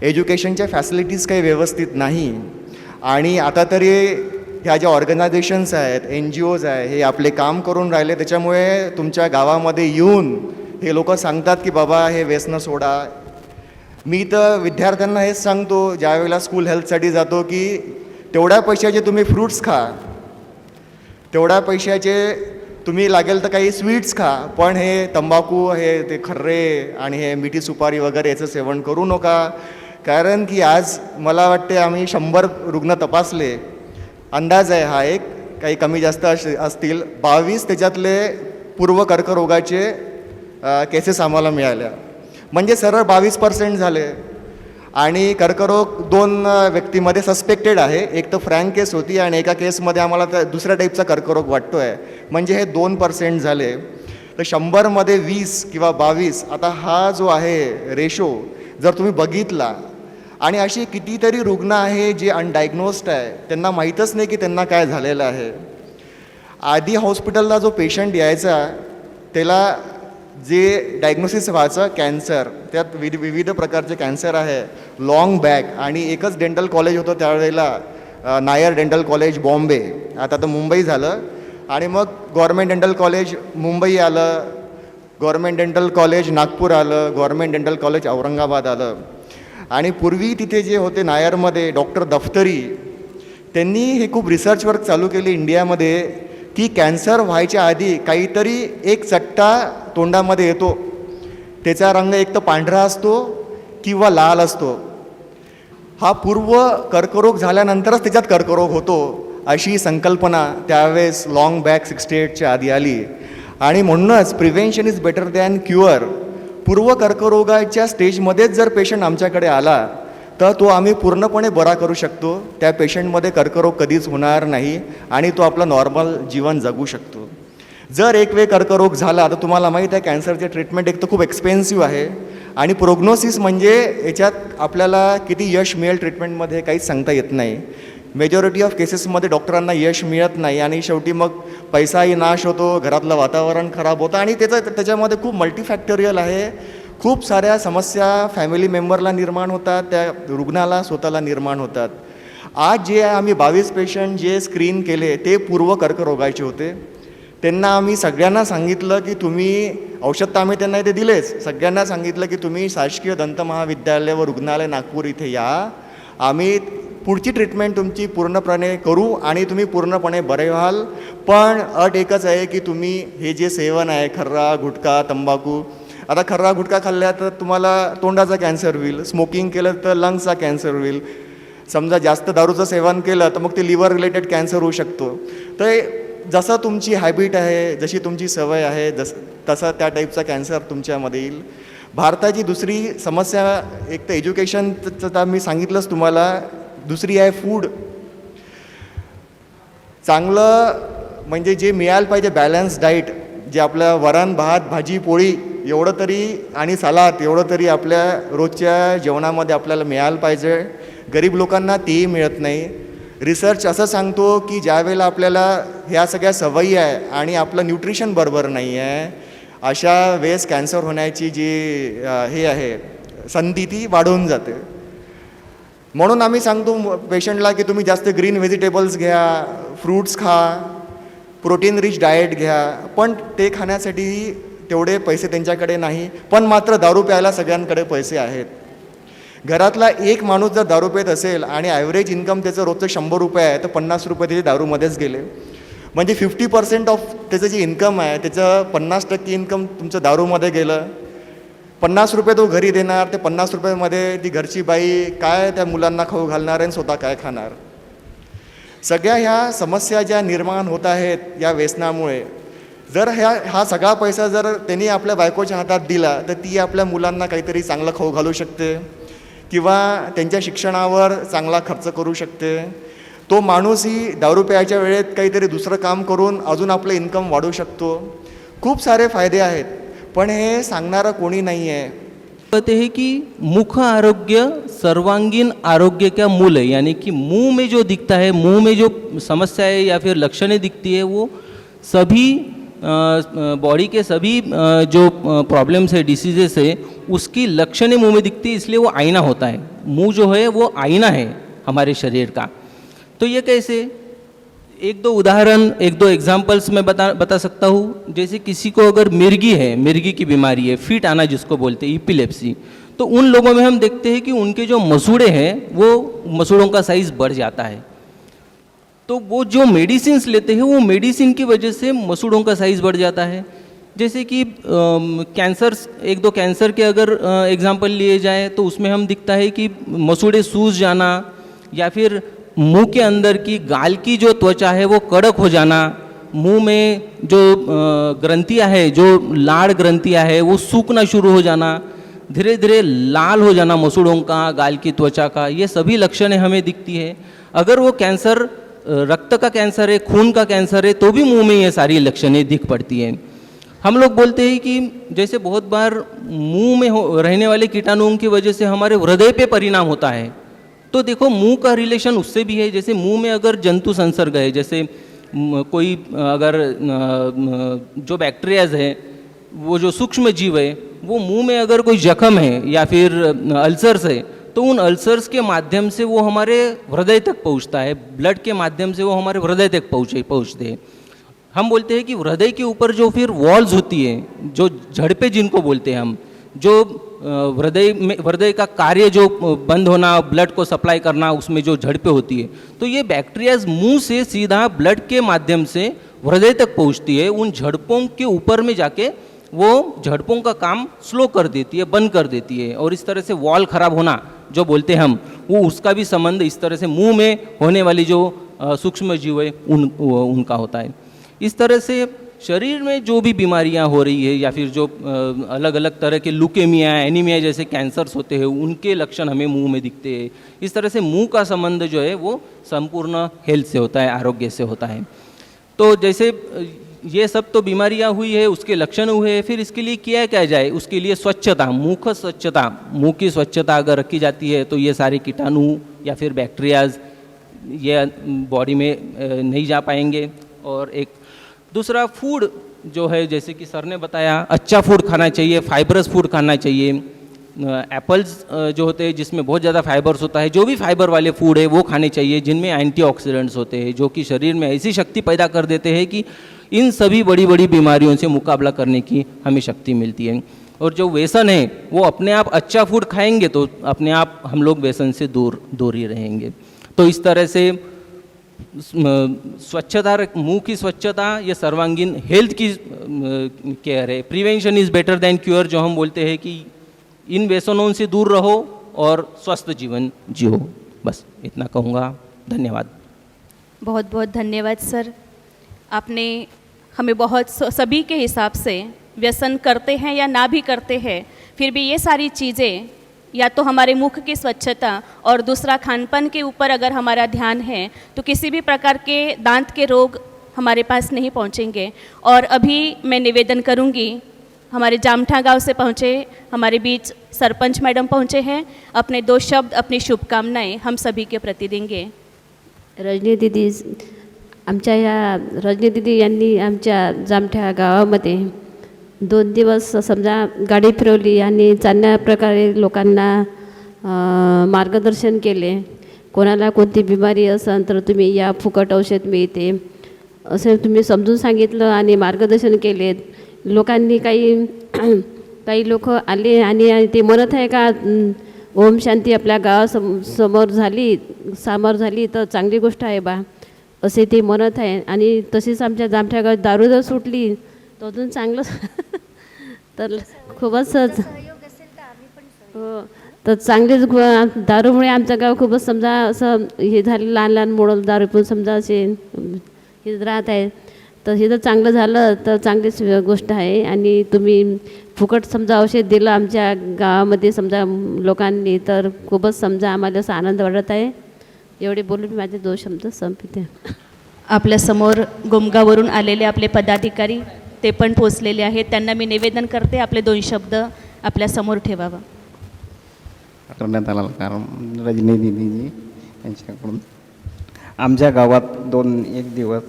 एज्युकेशनच्या फॅसिलिटीज काही व्यवस्थित नाही. आणि आता तरी ह्या ज्या ऑर्गनायझेशन्स आहेत, NGOज आहे, हे आपले काम करून राहिले. त्याच्यामुळे तुमच्या गावामध्ये येऊन हे लोक सांगतात की बाबा हे व्यसनं सोडा. मी तर विद्यार्थ्यांना हेच सांगतो ज्यावेळेला स्कूल हेल्थसाठी जातो की तेवढ्या पैशाचे तुम्ही फ्रूट्स खा, तेवढ्या पैशाचे तुम्ही लागेल तर काही स्वीट्स खा, पण हे तंबाखू, हे ते खर्रे आणि हे मिठी सुपारी वगैरे याचं सेवन करू नका. कारण की आज मला वाटते आम्ही 100 रुग्ण तपासले, अंदाज आहे हा, एक काही कमी जास्त असतील, 22 त्याच्यातले पूर्व कर्करोगाचे केसेस आम्हाला मिळाल्या. म्हणजे सरळ 22% झाले. आणि कर्करोग 2 व्यक्तीमध्ये सस्पेक्टेड आहे. एक तर फ्रँक केस होती आणि एका केसमध्ये आम्हाला तर दुसऱ्या टाईपचा कर्करोग वाटतो आहे. म्हणजे हे 2% झाले. तर 100मध्ये 20 किंवा 22, आता हा जो आहे रेशो जर तुम्ही बघितला, आणि अशी कितीतरी रुग्ण आहे जे अनडायग्नोस्ड आहे, त्यांना माहीतच नाही की त्यांना काय झालेलं आहे. आधी हॉस्पिटलला जो पेशंट यायचा त्याला जे डायग्नोसिस व्हायचं कॅन्सर, त्यात विविध प्रकारचे कॅन्सर आहे, लॉंग बॅक. आणि एकच डेंटल कॉलेज होतं त्यावेळेला, नायर डेंटल कॉलेज बॉम्बे, आता तर मुंबई झालं. आणि मग गव्हर्मेंट डेंटल कॉलेज मुंबई आलं, गव्हर्मेंट डेंटल कॉलेज नागपूर आलं, गव्हर्मेंट डेंटल कॉलेज औरंगाबाद आलं. आणि पूर्वी तिथे जे होते नायरमध्ये डॉक्टर दफ्तरी, त्यांनी हे खूप रिसर्च वर्क चालू केली इंडियामध्ये की कॅन्सर व्हायच्या आधी काहीतरी एक चट्टा तोंडामध्ये येतो, त्याचा रंग एक तर पांढरा असतो किंवा लाल असतो. हा पूर्व कर्करोग झाल्यानंतरच त्याच्यात कर्करोग होतो अशी संकल्पना त्यावेळेस लॉंग बॅक 68च्या आधी आली. आणि म्हणूनच prevention is better than cure. पूर्व कर्करोगाच्या स्टेजमध्येच जर पेशंट आमच्याकडे आला तर तो आम्ही पूर्णपणे बरा करू शकतो. त्या पेशंटमध्ये कर्करोग कधीच होणार नाही आणि तो आपलं नॉर्मल जीवन जगू शकतो. जर एक वेळ कर्करोग झाला तर तुम्हाला माहीत आहे कॅन्सरचे ट्रीटमेंट एक तर खूप एक्सपेन्सिव्ह आहे आणि प्रोग्नोसिस म्हणजे याच्यात आपल्याला किती यश मिळेल ट्रीटमेंटमध्ये काहीच सांगता येत नाही. मेजॉरिटी ऑफ केसेसमध्ये डॉक्टरांना यश मिळत नाही आणि शेवटी मग पैसाही नाश होतो, घरातलं वातावरण खराब होतं आणि त्याच्यामध्ये खूप मल्टीफॅक्टोरियल आहे. खूप साऱ्या समस्या फॅमिली मेंबरला निर्माण होतात, त्या रुग्णाला स्वतःला निर्माण होतात. आज जे आम्ही 22 पेशंट जे स्क्रीन केले ते पूर्व कर्करोगाचे होते. त्यांना आम्ही सगळ्यांना सांगितलं की तुम्ही औषध तर आम्ही त्यांना इथे दिलेच, सगळ्यांना सांगितलं की तुम्ही शासकीय दंत महाविद्यालय व रुग्णालय नागपूर इथे या, आम्ही पुढची ट्रीटमेंट तुमची पूर्णपणे करू आणि तुम्ही पूर्णपणे बरे व्हाल. पण अट एकच आहे की तुम्ही हे जे सेवन आहे खर्रा गुटखा तंबाखू, आता खर्रा गुटखा खाल्ल्या तर तुम्हाला तोंडाचा कॅन्सर होईल, स्मोकिंग केलं तर लंग्सचा कॅन्सर होईल, समजा जास्त दारूचं सेवन केलं तर मग ते लिव्हर रिलेटेड कॅन्सर होऊ शकतो. तर जसं तुमची हॅबिट आहे, जशी तुमची सवय आहे, तसं त्या टाईपचा कॅन्सर तुमच्यामध्ये येईल. भारताची दुसरी समस्या एक तर एज्युकेशनचं तर मी सांगितलंच तुम्हाला, दुसरी आहे फूड. चांगलं म्हणजे जे मिळायला पाहिजे बॅलन्स डाईट, जे आपलं वरण भात भाजी पोळी एवढं तरी आणि सलाद एवढं तरी आपल्या रोजच्या जेवणामध्ये आपल्याला मिळायला पाहिजे. गरीब लोकांना तेही मिळत नाही. रिसर्च असं सांगतो की ज्या वेळेला आपल्याला ह्या सगळ्या सवयी आहे आणि आपलं न्यूट्रिशन बरोबर नाही आहे, अशा वेळेस कॅन्सर होण्याची जी हे आहे संधी ती वाढवून जाते. म्हणून आम्ही सांगतो पेशंटला की तुम्ही जास्त ग्रीन व्हेजिटेबल्स घ्या, फ्रूट्स खा, प्रोटीन रिच डाएट घ्या. पण ते खाण्यासाठी तेवढे पैसे त्यांच्याकडे नाही. पण मात्र दारू प्यायला सगळ्यांकडे पैसे आहेत. घरातला एक माणूस जर दारू पित असेल आणि ॲव्हरेज इन्कम त्याचं रोजचं 100 रुपये आहे तर 50 रुपये त्याचे दारूमध्येच गेले. म्हणजे 50% ऑफ त्याचं जे इन्कम आहे त्याचं 50% इन्कम तुमचं दारूमध्ये गेलं. 50 रुपये तो घरी देणार, ते 50 रुपयामध्ये ती घरची बाई काय त्या मुलांना खाऊ घालणार आणि स्वतः काय खाणार. सगळ्या ह्या समस्या ज्या निर्माण होत आहेत या व्यसनामुळे, जर हा सगळा पैसा जर त्यांनी आपल्या बायकोच्या हातात दिला तर ती आपल्या मुलांना काहीतरी चांगलं खाऊ घालू शकते किंवा त्यांच्या शिक्षणावर चांगला खर्च करू शकते. तो माणूसही दारू प्यायच्या वेळेत काहीतरी दुसरं काम करून अजून आपलं इन्कम वाढवू शकतो. खूप सारे फायदे आहेत पण हे सांगणारं कोणी नाही आहे. कहते हैं कि मुख आरोग्य सर्वांगीण आरोग्य का मूल है, यानी कि मुंह में जो दिखता है, मुंह में जो समस्या है या फिर लक्षणें दिखती है वो सभी बॉडी के सभी जो प्रॉब्लम्स है, डिसीजेस है, उसकी लक्षणें मुंह में दिखती है. इसलिए वो आईना होता है. मुंह जो है वो आईना है हमारे शरीर का. तो ये कैसे, एक दो उदाहरण, एक दो एग्जाम्पल्स मैं बता सकता हूँ. जैसे किसी को अगर मिर्गी है, मिर्गी की बीमारी है, फिट आना जिसको बोलते हैं, इपिलेप्सी, तो उन लोगों में हम देखते हैं कि उनके जो मसूड़े हैं वो मसूड़ों का साइज़ बढ़ जाता है. तो वो जो मेडिसिन्स लेते हैं वो मेडिसिन की वजह से मसूड़ों का साइज़ बढ़ जाता है. जैसे कि कैंसर, एक दो कैंसर के अगर एग्जाम्पल लिए जाए तो उसमें हम दिखता है कि मसूड़े सूज जाना या फिर मुंह के अंदर की गाल की जो त्वचा है वो कड़क हो जाना, मुंह में जो ग्रंथियाँ है, जो लाड़ ग्रंथियाँ है वो सूखना शुरू हो जाना, धीरे धीरे लाल हो जाना मसूड़ों का, गाल की त्वचा का, ये सभी लक्षणें हमें दिखती है. अगर वो कैंसर रक्त का कैंसर है, खून का कैंसर है, तो भी मुंह में ये सारी लक्षणें दिख पड़ती हैं. हम लोग बोलते हैं कि जैसे बहुत बार मुंह में रहने वाले कीटाणुओं की वजह से हमारे हृदय पे परिणाम होता है. तो देखो मुंह का रिलेशन उससे भी है. जैसे मुंह में अगर जंतु संसर्ग है, जैसे कोई अगर जो बैक्टीरियाज है, वो जो सूक्ष्म जीव है, वो मुंह में अगर कोई जख्म है या फिर अल्सर्स है, तो उन अल्सर्स के माध्यम से वो हमारे हृदय तक पहुंचता है. ब्लड के माध्यम से वो हमारे हृदय तक पहुंचते हैं. हम बोलते हैं कि हृदय के ऊपर जो फिर वॉल्स होती है, जो झड़पें जिनको बोलते हैं हम, जो हृदय का कार्य जो बंद होना, ब्लड को सप्लाई करना, उसमें जो झड़पें होती है, तो ये बैक्टीरियाज मुंह से सीधा ब्लड के माध्यम से हृदय तक पहुंचती है. उन झड़पों के ऊपर में जाके वो झड़पों का काम स्लो कर देती है, बंद कर देती है. और इस तरह से वॉल ख़राब होना जो बोलते हैं हम, वो उसका भी संबंध इस तरह से मुंह में होने वाली जो सूक्ष्म जीव है उनका होता है। इस तरह से शरीर में जो भी बीमारियां हो रही है या फिर जो अलग अलग तरह के लुकेमिया, एनीमिया जैसे कैंसर्स होते हैं, उनके लक्षण हमें मुंह में दिखते हैं। इस तरह से मुंह का संबंध जो है वो संपूर्ण हेल्थ से होता है, आरोग्य से होता है। तो जैसे ये सब तो बीमारियां हुई है, उसके लक्षण हुए हैं, फिर इसके लिए किया क्या जाए? उसके लिए स्वच्छता, मुख स्वच्छता, मुंह की स्वच्छता अगर रखी जाती है तो ये सारे कीटाणु या फिर बैक्टीरियाज ये बॉडी में नहीं जा पाएंगे। और एक दूसरा फूड जो है, जैसे कि सर ने बताया, अच्छा फूड खाना चाहिए, फाइबरस फूड खाना चाहिए। एप्पल्स जो होते हैं जिसमें बहुत ज़्यादा फाइबर्स होता है, जो भी फाइबर वाले फूड है वो खाने चाहिए जिनमें एंटीऑक्सीडेंट्स होते हैं, जो कि शरीर में ऐसी शक्ति पैदा कर देते हैं कि इन सभी बड़ी बड़ी बीमारियों से मुकाबला करने की हमें शक्ति मिलती है। और जो व्यसन है वो अपने आप अच्छा फूड खाएंगे तो अपने आप हम लोग व्यसन से दूर ही रहेंगे। तो इस तरह से स्वच्छता, मुंह की स्वच्छता ये सर्वांगीण हेल्थ की केयर है। Prevention is better than cure, जो हम बोलते हैं कि इन व्यसनों से दूर रहो और स्वस्थ जीवन जियो। बस इतना कहूँगा, धन्यवाद। बहुत बहुत धन्यवाद सर। आपने हमें बहुत सभी के हिसाब से व्यसन करते हैं या ना भी करते हैं, फिर भी ये सारी चीज़ें, या तो हमारे मुख की स्वच्छता और दूसरा खानपान के ऊपर अगर हमारा ध्यान है तो किसी भी प्रकार के दांत के रोग हमारे पास नहीं पहुंचेंगे। और अभी मैं निवेदन करूंगी, हमारे जामठा गांव से पहुंचे हमारे बीच सरपंच मैडम पहुंचे हैं, अपने 2 शब्द, अपनी शुभकामनाएं हम सभी के प्रति देंगे। रजनी दीदी, आमच्या या रजनी दीदी यांनी आमच्या जामठ्या गावामध्ये 2 दिवस समजा गाडी फिरवली आणि चांगल्या प्रकारे लोकांना मार्गदर्शन केले। कोणाला कोणती बिमारी असेल तर तुम्ही या, फुकट औषध मिळते असे तुम्ही समजून सांगितलं आणि मार्गदर्शन केले। लोकांनी काही लोक आले आणि ते म्हणत आहे का ओम शांती आपल्या गावासमोर झाली तर चांगली गोष्ट आहे बा, असे ते म्हणत आहे। आणि तशीच आमच्या जामठ्या गावात दारू जर सुटली तर अजून चांगलं तर खूपच हो, तर चांगलेच दारूमुळे आमचं गाव खूपच समजा असं हे झालं, लहान लहान मुलं दारू पण समजा असे हे राहत आहे। तर हे जर चांगलं झालं तर चांगलीच गोष्ट आहे। आणि तुम्ही फुकट समजा औषध दिलं आमच्या गावामध्ये समजा लोकांनी, तर खूपच समजा आम्हाला असा आनंद वाटत आहे। एवढे बोलून माझे 2 शब्द संपते। आपल्यासमोर गोमगावरून आलेले आपले पदाधिकारी ते पण पोचलेले आहेत, त्यांना मी निवेदन करते आपले 2 शब्द आपल्यासमोर ठेवावं करण्यात आला। कारण रजनी दीदीजी यांच्याकडून आमच्या गावात 1 दिवस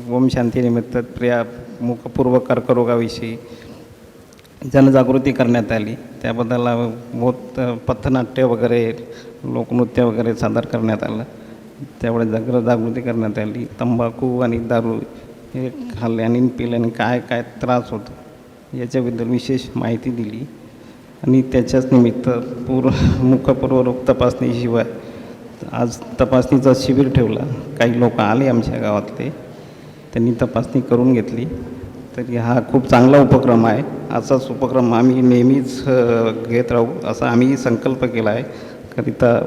ओम शांतीनिमित्त मुखपूर्व कर्करोगाविषयी जनजागृती करण्यात आली। त्याबद्दल बहुत पथनाट्य वगैरे, लोकनृत्य वगैरे सादर करण्यात आलं। त्यामुळे जागृती करण्यात आली। तंबाखू आणि दारू हे खाल्ल्याने पिल्याने काय काय त्रास होतो याच्याबद्दल विशेष माहिती दिली। आणि त्याच्याच निमित्त मुखपूर्व रोग तपासणीशिवाय आज तपासणीचं शिबिर ठेवला। काही लोक आले आमच्या गावातले, त्यांनी तपासणी करून घेतली। तरी हा खूप चांगला उपक्रम आहे। असाच उपक्रम आम्ही नेहमीच घेत राहू असा आम्ही संकल्प केला आहे। करिता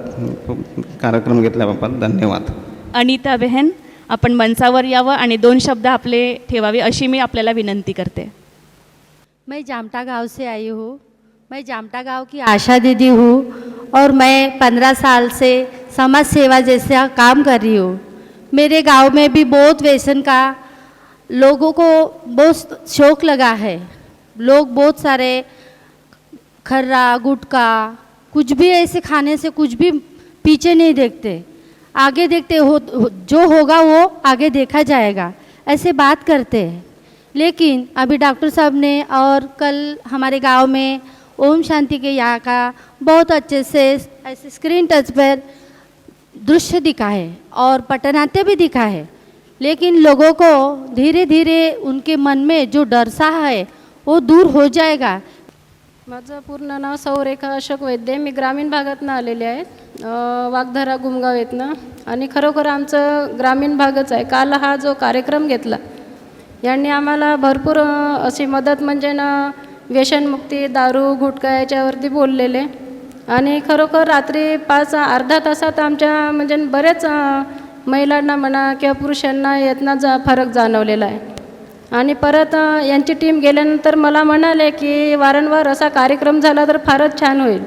कार्यक्रम घेतल्याबाबत धन्यवाद। अनिता बहन, आपण मंचावर यावं आणि 2 शब्द आपले ठेवावे अशी मी आपल्याला विनंती करते। मैं जामठा गांव से आई हूँ। मैं जामठा गांव की आशा दीदी हूँ और मैं 15 साल से समाज सेवा जैसा काम कर रही हूँ। मेरे गांव में भी बहुत व्यसन का लोगों को बहुत शौक लगा है। लोग बहुत सारे खर्रा, गुटखा, कुछ भी ऐसे खाने से कुछ भी पीछे नहीं देखते, आगे देखते हो, जो होगा वो आगे देखा जाएगा, ऐसे बात करते हैं। लेकिन अभी डॉक्टर साहब ने और कल हमारे गांव में ओम शांति के यहाँ का बहुत अच्छे से ऐसे स्क्रीन टच पर दृश्य दिखा है और पटनाट्य भी दिखा है। लेकिन लोगों को धीरे धीरे उनके मन में जो डर सा है वो दूर हो जाएगा। माझं पूर्ण नाव सौरेखा अशोक वैद्य, मी ग्रामीण भागातनं आलेले आहेत, वाघधारा गुमगाव येतनं। आणि खरोखर आमचं ग्रामीण भागच आहे। काल हा जो कार्यक्रम घेतला यांनी आम्हाला भरपूर अशी मदत, म्हणजे ना व्यसनमुक्ती, दारू, गुटखा याच्यावरती बोललेले। आणि खरोखर रात्री 5 अर्धा तासात आमच्या म्हणजे बरेच महिलांना म्हणा किंवा पुरुषांना यातनं फरक जाणवलेला आहे. आणि परत यांची टीम गेल्यानंतर मला म्हणाले की वारंवार असा कार्यक्रम झाला तर फारच छान होईल.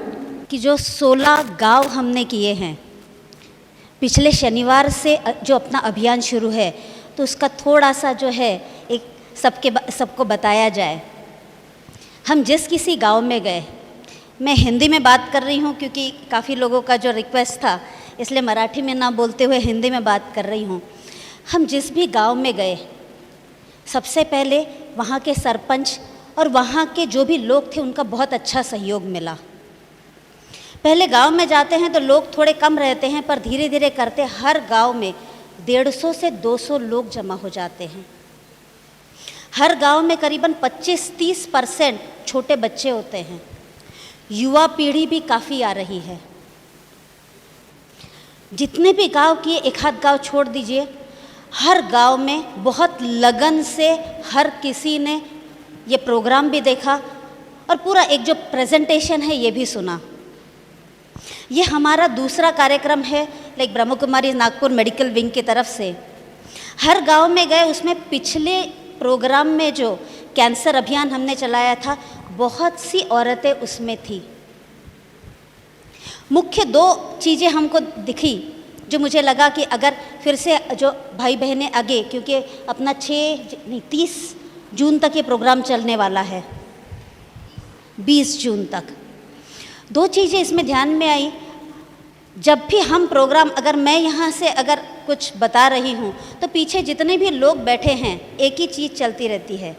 कि जो 16 गांव हमने किए हैं पिछले शनिवार से जो अपना अभियान शुरू है, तो उसका थोड़ा सा जो है एक सबको बताया जाए. हम जिस किसी गांव में गए, मैं हिंदी में बात कर रही हूँ क्योंकि काफ़ी लोगों का जो रिक्वेस्ट था, इसलिए मराठी में ना बोलते हुए हिंदी में बात कर रही हूँ. हम जिस भी गांव में गए, सबसे पहले वहाँ के सरपंच और वहाँ के जो भी लोग थे उनका बहुत अच्छा सहयोग मिला. पहले गांव में जाते हैं तो लोग थोड़े कम रहते हैं, पर धीरे धीरे करते हर गांव में 150 से 200 लोग जमा हो जाते हैं. हर गांव में करीबन 25-30% छोटे बच्चे होते हैं. युवा पीढ़ी भी काफ़ी आ रही है. जितने भी गांव किए, एक आध गांव छोड़ दीजिए, हर गांव में बहुत लगन से हर किसी ने ये प्रोग्राम भी देखा और पूरा एक जो प्रेजेंटेशन है ये भी सुना. ये हमारा दूसरा कार्यक्रम है like Brahma Kumari Nagpur medical wing की तरफ से. हर गांव में गए, उसमें पिछले प्रोग्राम में जो कैंसर अभियान हमने चलाया था, बहुत सी औरतें उसमें थी. मुख्य 2 चीज़ें हमको दिखी जो मुझे लगा कि अगर फिर से जो भाई बहनें आगे, क्योंकि अपना 30 जून तक ये प्रोग्राम चलने वाला है, 20 जून तक. 2 चीज़ें इसमें ध्यान में आई. जब भी हम प्रोग्राम, अगर मैं यहाँ से अगर कुछ बता रही हूँ तो पीछे जितने भी लोग बैठे हैं एक ही चीज़ चलती रहती है.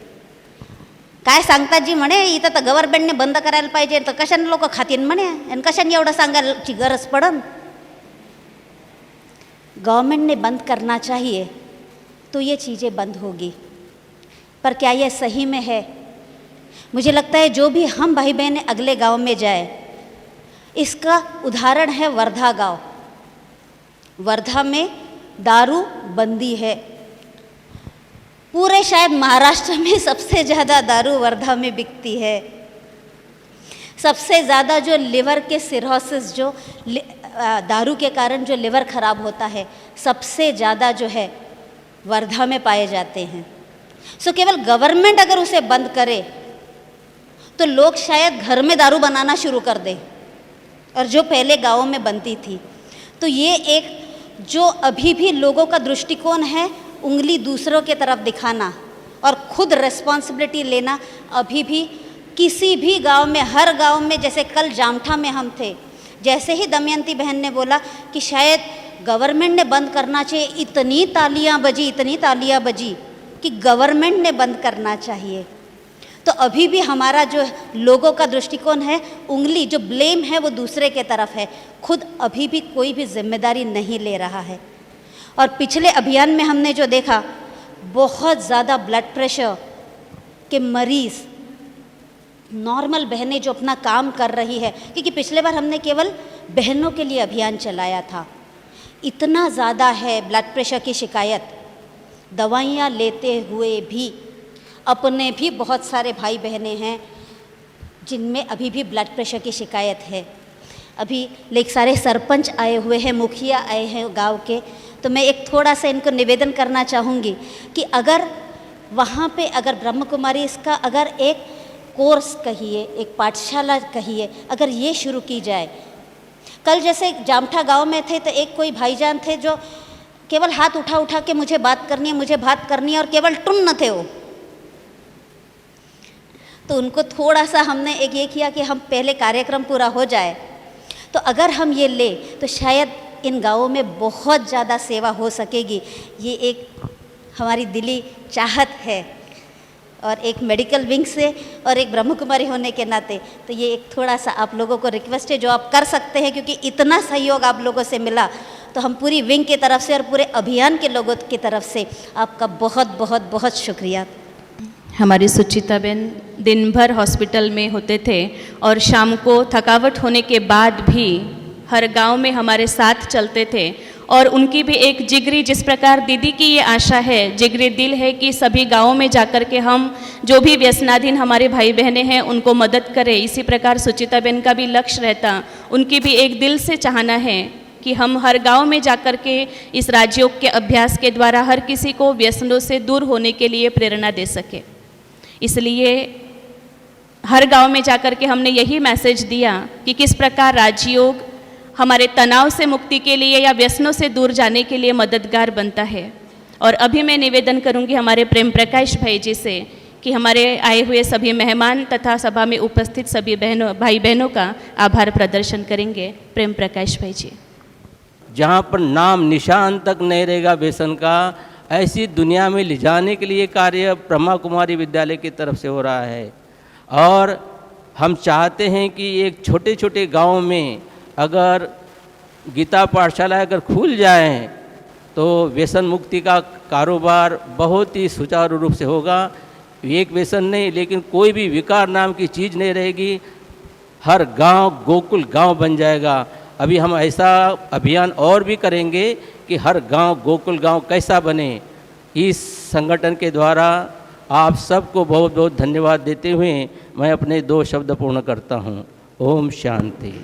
काय सांगतात जी म्हणे, इथं तर गव्हर्नमेंटने बंद करायला पाहिजे, तर कशाने लोक खातीन म्हणे, आणि कशाने एवढं सांगायची गरज पडन. गवर्नमेंट ने बंद करना चाहिए तो ये चीज़ें बंद होगी, पर क्या ये सही में है? मुझे लगता है जो भी हम भाई बहनें अगले गांव में जाए, इसका उदाहरण है वर्धा गांव. वर्धा में दारू बंदी है. पूरे शायद महाराष्ट्र में सबसे ज़्यादा दारू वर्धा में बिकती है. सबसे ज़्यादा जो लिवर के सिरोसिस, जो दारू के कारण जो लिवर खराब होता है, सबसे ज़्यादा जो है वर्धा में पाए जाते हैं. सो केवल गवर्नमेंट अगर उसे बंद करे तो लोग शायद घर में दारू बनाना शुरू कर दे, और जो पहले गाँवों में बनती थी. तो ये एक जो अभी भी लोगों का दृष्टिकोण है, उंगली दूसरों के तरफ दिखाना और खुद रिस्पॉन्सिबिलिटी लेना, अभी भी किसी भी गांव में, हर गांव में, जैसे कल जामठा में हम थे, जैसे ही दमयंती बहन ने बोला कि शायद गवर्नमेंट ने बंद करना चाहिए, इतनी तालियां बजी कि गवर्नमेंट ने बंद करना चाहिए. तो अभी भी हमारा जो लोगों का दृष्टिकोण है, उंगली जो ब्लेम है वो दूसरे के तरफ है, खुद अभी भी कोई भी जिम्मेदारी नहीं ले रहा है. और पिछले अभियान में हमने जो देखा, बहुत ज़्यादा ब्लड प्रेशर के मरीज़, नॉर्मल बहनें जो अपना काम कर रही है, क्योंकि पिछले बार हमने केवल बहनों के लिए अभियान चलाया था. इतना ज़्यादा है ब्लड प्रेशर की शिकायत. दवाइयाँ लेते हुए भी अपने भी बहुत सारे भाई बहनें हैं जिनमें अभी भी ब्लड प्रेशर की शिकायत है. अभी लेक सारे सरपंच आए हुए हैं, मुखिया आए हैं गांव के. तो मैं एक थोड़ा सा इनको निवेदन करना चाहूँगी कि अगर वहाँ पे अगर ब्रह्म कुमारी इसका अगर एक कोर्स कहिए, एक पाठशाला कहिए, अगर ये शुरू की जाए. कल जैसे जामठा गांव में थे तो एक कोई भाईजान थे जो केवल हाथ उठा के मुझे बात करनी है और केवल टुन्न थे वो. तो उनको थोड़ा सा हमने एक ये किया कि हम पहले कार्यक्रम पूरा हो जाए, तो अगर हम ये ले तो शायद इन गाँवों में बहुत ज़्यादा सेवा हो सकेगी. ये एक हमारी दिली चाहत है, और एक मेडिकल विंग से और एक ब्रह्म कुमारी होने के नाते तो ये एक थोड़ा सा आप लोगों को रिक्वेस्ट है जो आप कर सकते हैं, क्योंकि इतना सहयोग आप लोगों से मिला. तो हम पूरी विंग की तरफ से और पूरे अभियान के लोगों की तरफ से आपका बहुत बहुत बहुत शुक्रिया. हमारी सुचिता बहन दिन भर हॉस्पिटल में होते थे और शाम को थकावट होने के बाद भी हर गांव में हमारे साथ चलते थे. और उनकी भी एक जिगरी, जिस प्रकार दीदी की ये आशा है, जिगरी दिल है कि सभी गांवों में जाकर के हम जो भी व्यसनाधीन हमारे भाई बहनें हैं उनको मदद करें. इसी प्रकार सुचिता बहन का भी लक्ष्य रहता, उनकी भी एक दिल से चाहना है कि हम हर गांव में जाकर के इस राजयोग के अभ्यास के द्वारा हर किसी को व्यसनों से दूर होने के लिए प्रेरणा दे सके। इसलिए हर गांव में जाकर के हमने यही मैसेज दिया कि किस प्रकार राजयोग हमारे तनाव से मुक्ति के लिए या व्यसनों से दूर जाने के लिए मददगार बनता है। और अभी मैं निवेदन करूंगी हमारे प्रेम प्रकाश भाई जी से कि हमारे आए हुए सभी मेहमान तथा सभा में उपस्थित सभी भाई बहनों का आभार प्रदर्शन करेंगे। प्रेम प्रकाश भाई जी। जहाँ पर नाम निशान तक नहीं रहेगा व्यसन का, ऐसी दुनिया में ले जाने के लिए कार्य ब्रह्मा कुमारी विद्यालय की तरफ से हो रहा है। और हम चाहते हैं कि एक छोटे छोटे गांव में अगर गीता पाठशाला अगर खुल जाए तो व्यसन मुक्ति का कारोबार बहुत ही सुचारू रूप से होगा। एक व्यसन नहीं, लेकिन कोई भी विकार नाम की चीज़ नहीं रहेगी। हर गांव गोकुल गांव बन जाएगा। अभी हम ऐसा अभियान और भी करेंगे कि हर गांव गोकुल गांव कैसा बने। इस संगठन के द्वारा आप सबको बहुत बहुत धन्यवाद देते हुए मैं अपने 2 शब्द पूर्ण करता हूँ। ओम शांति।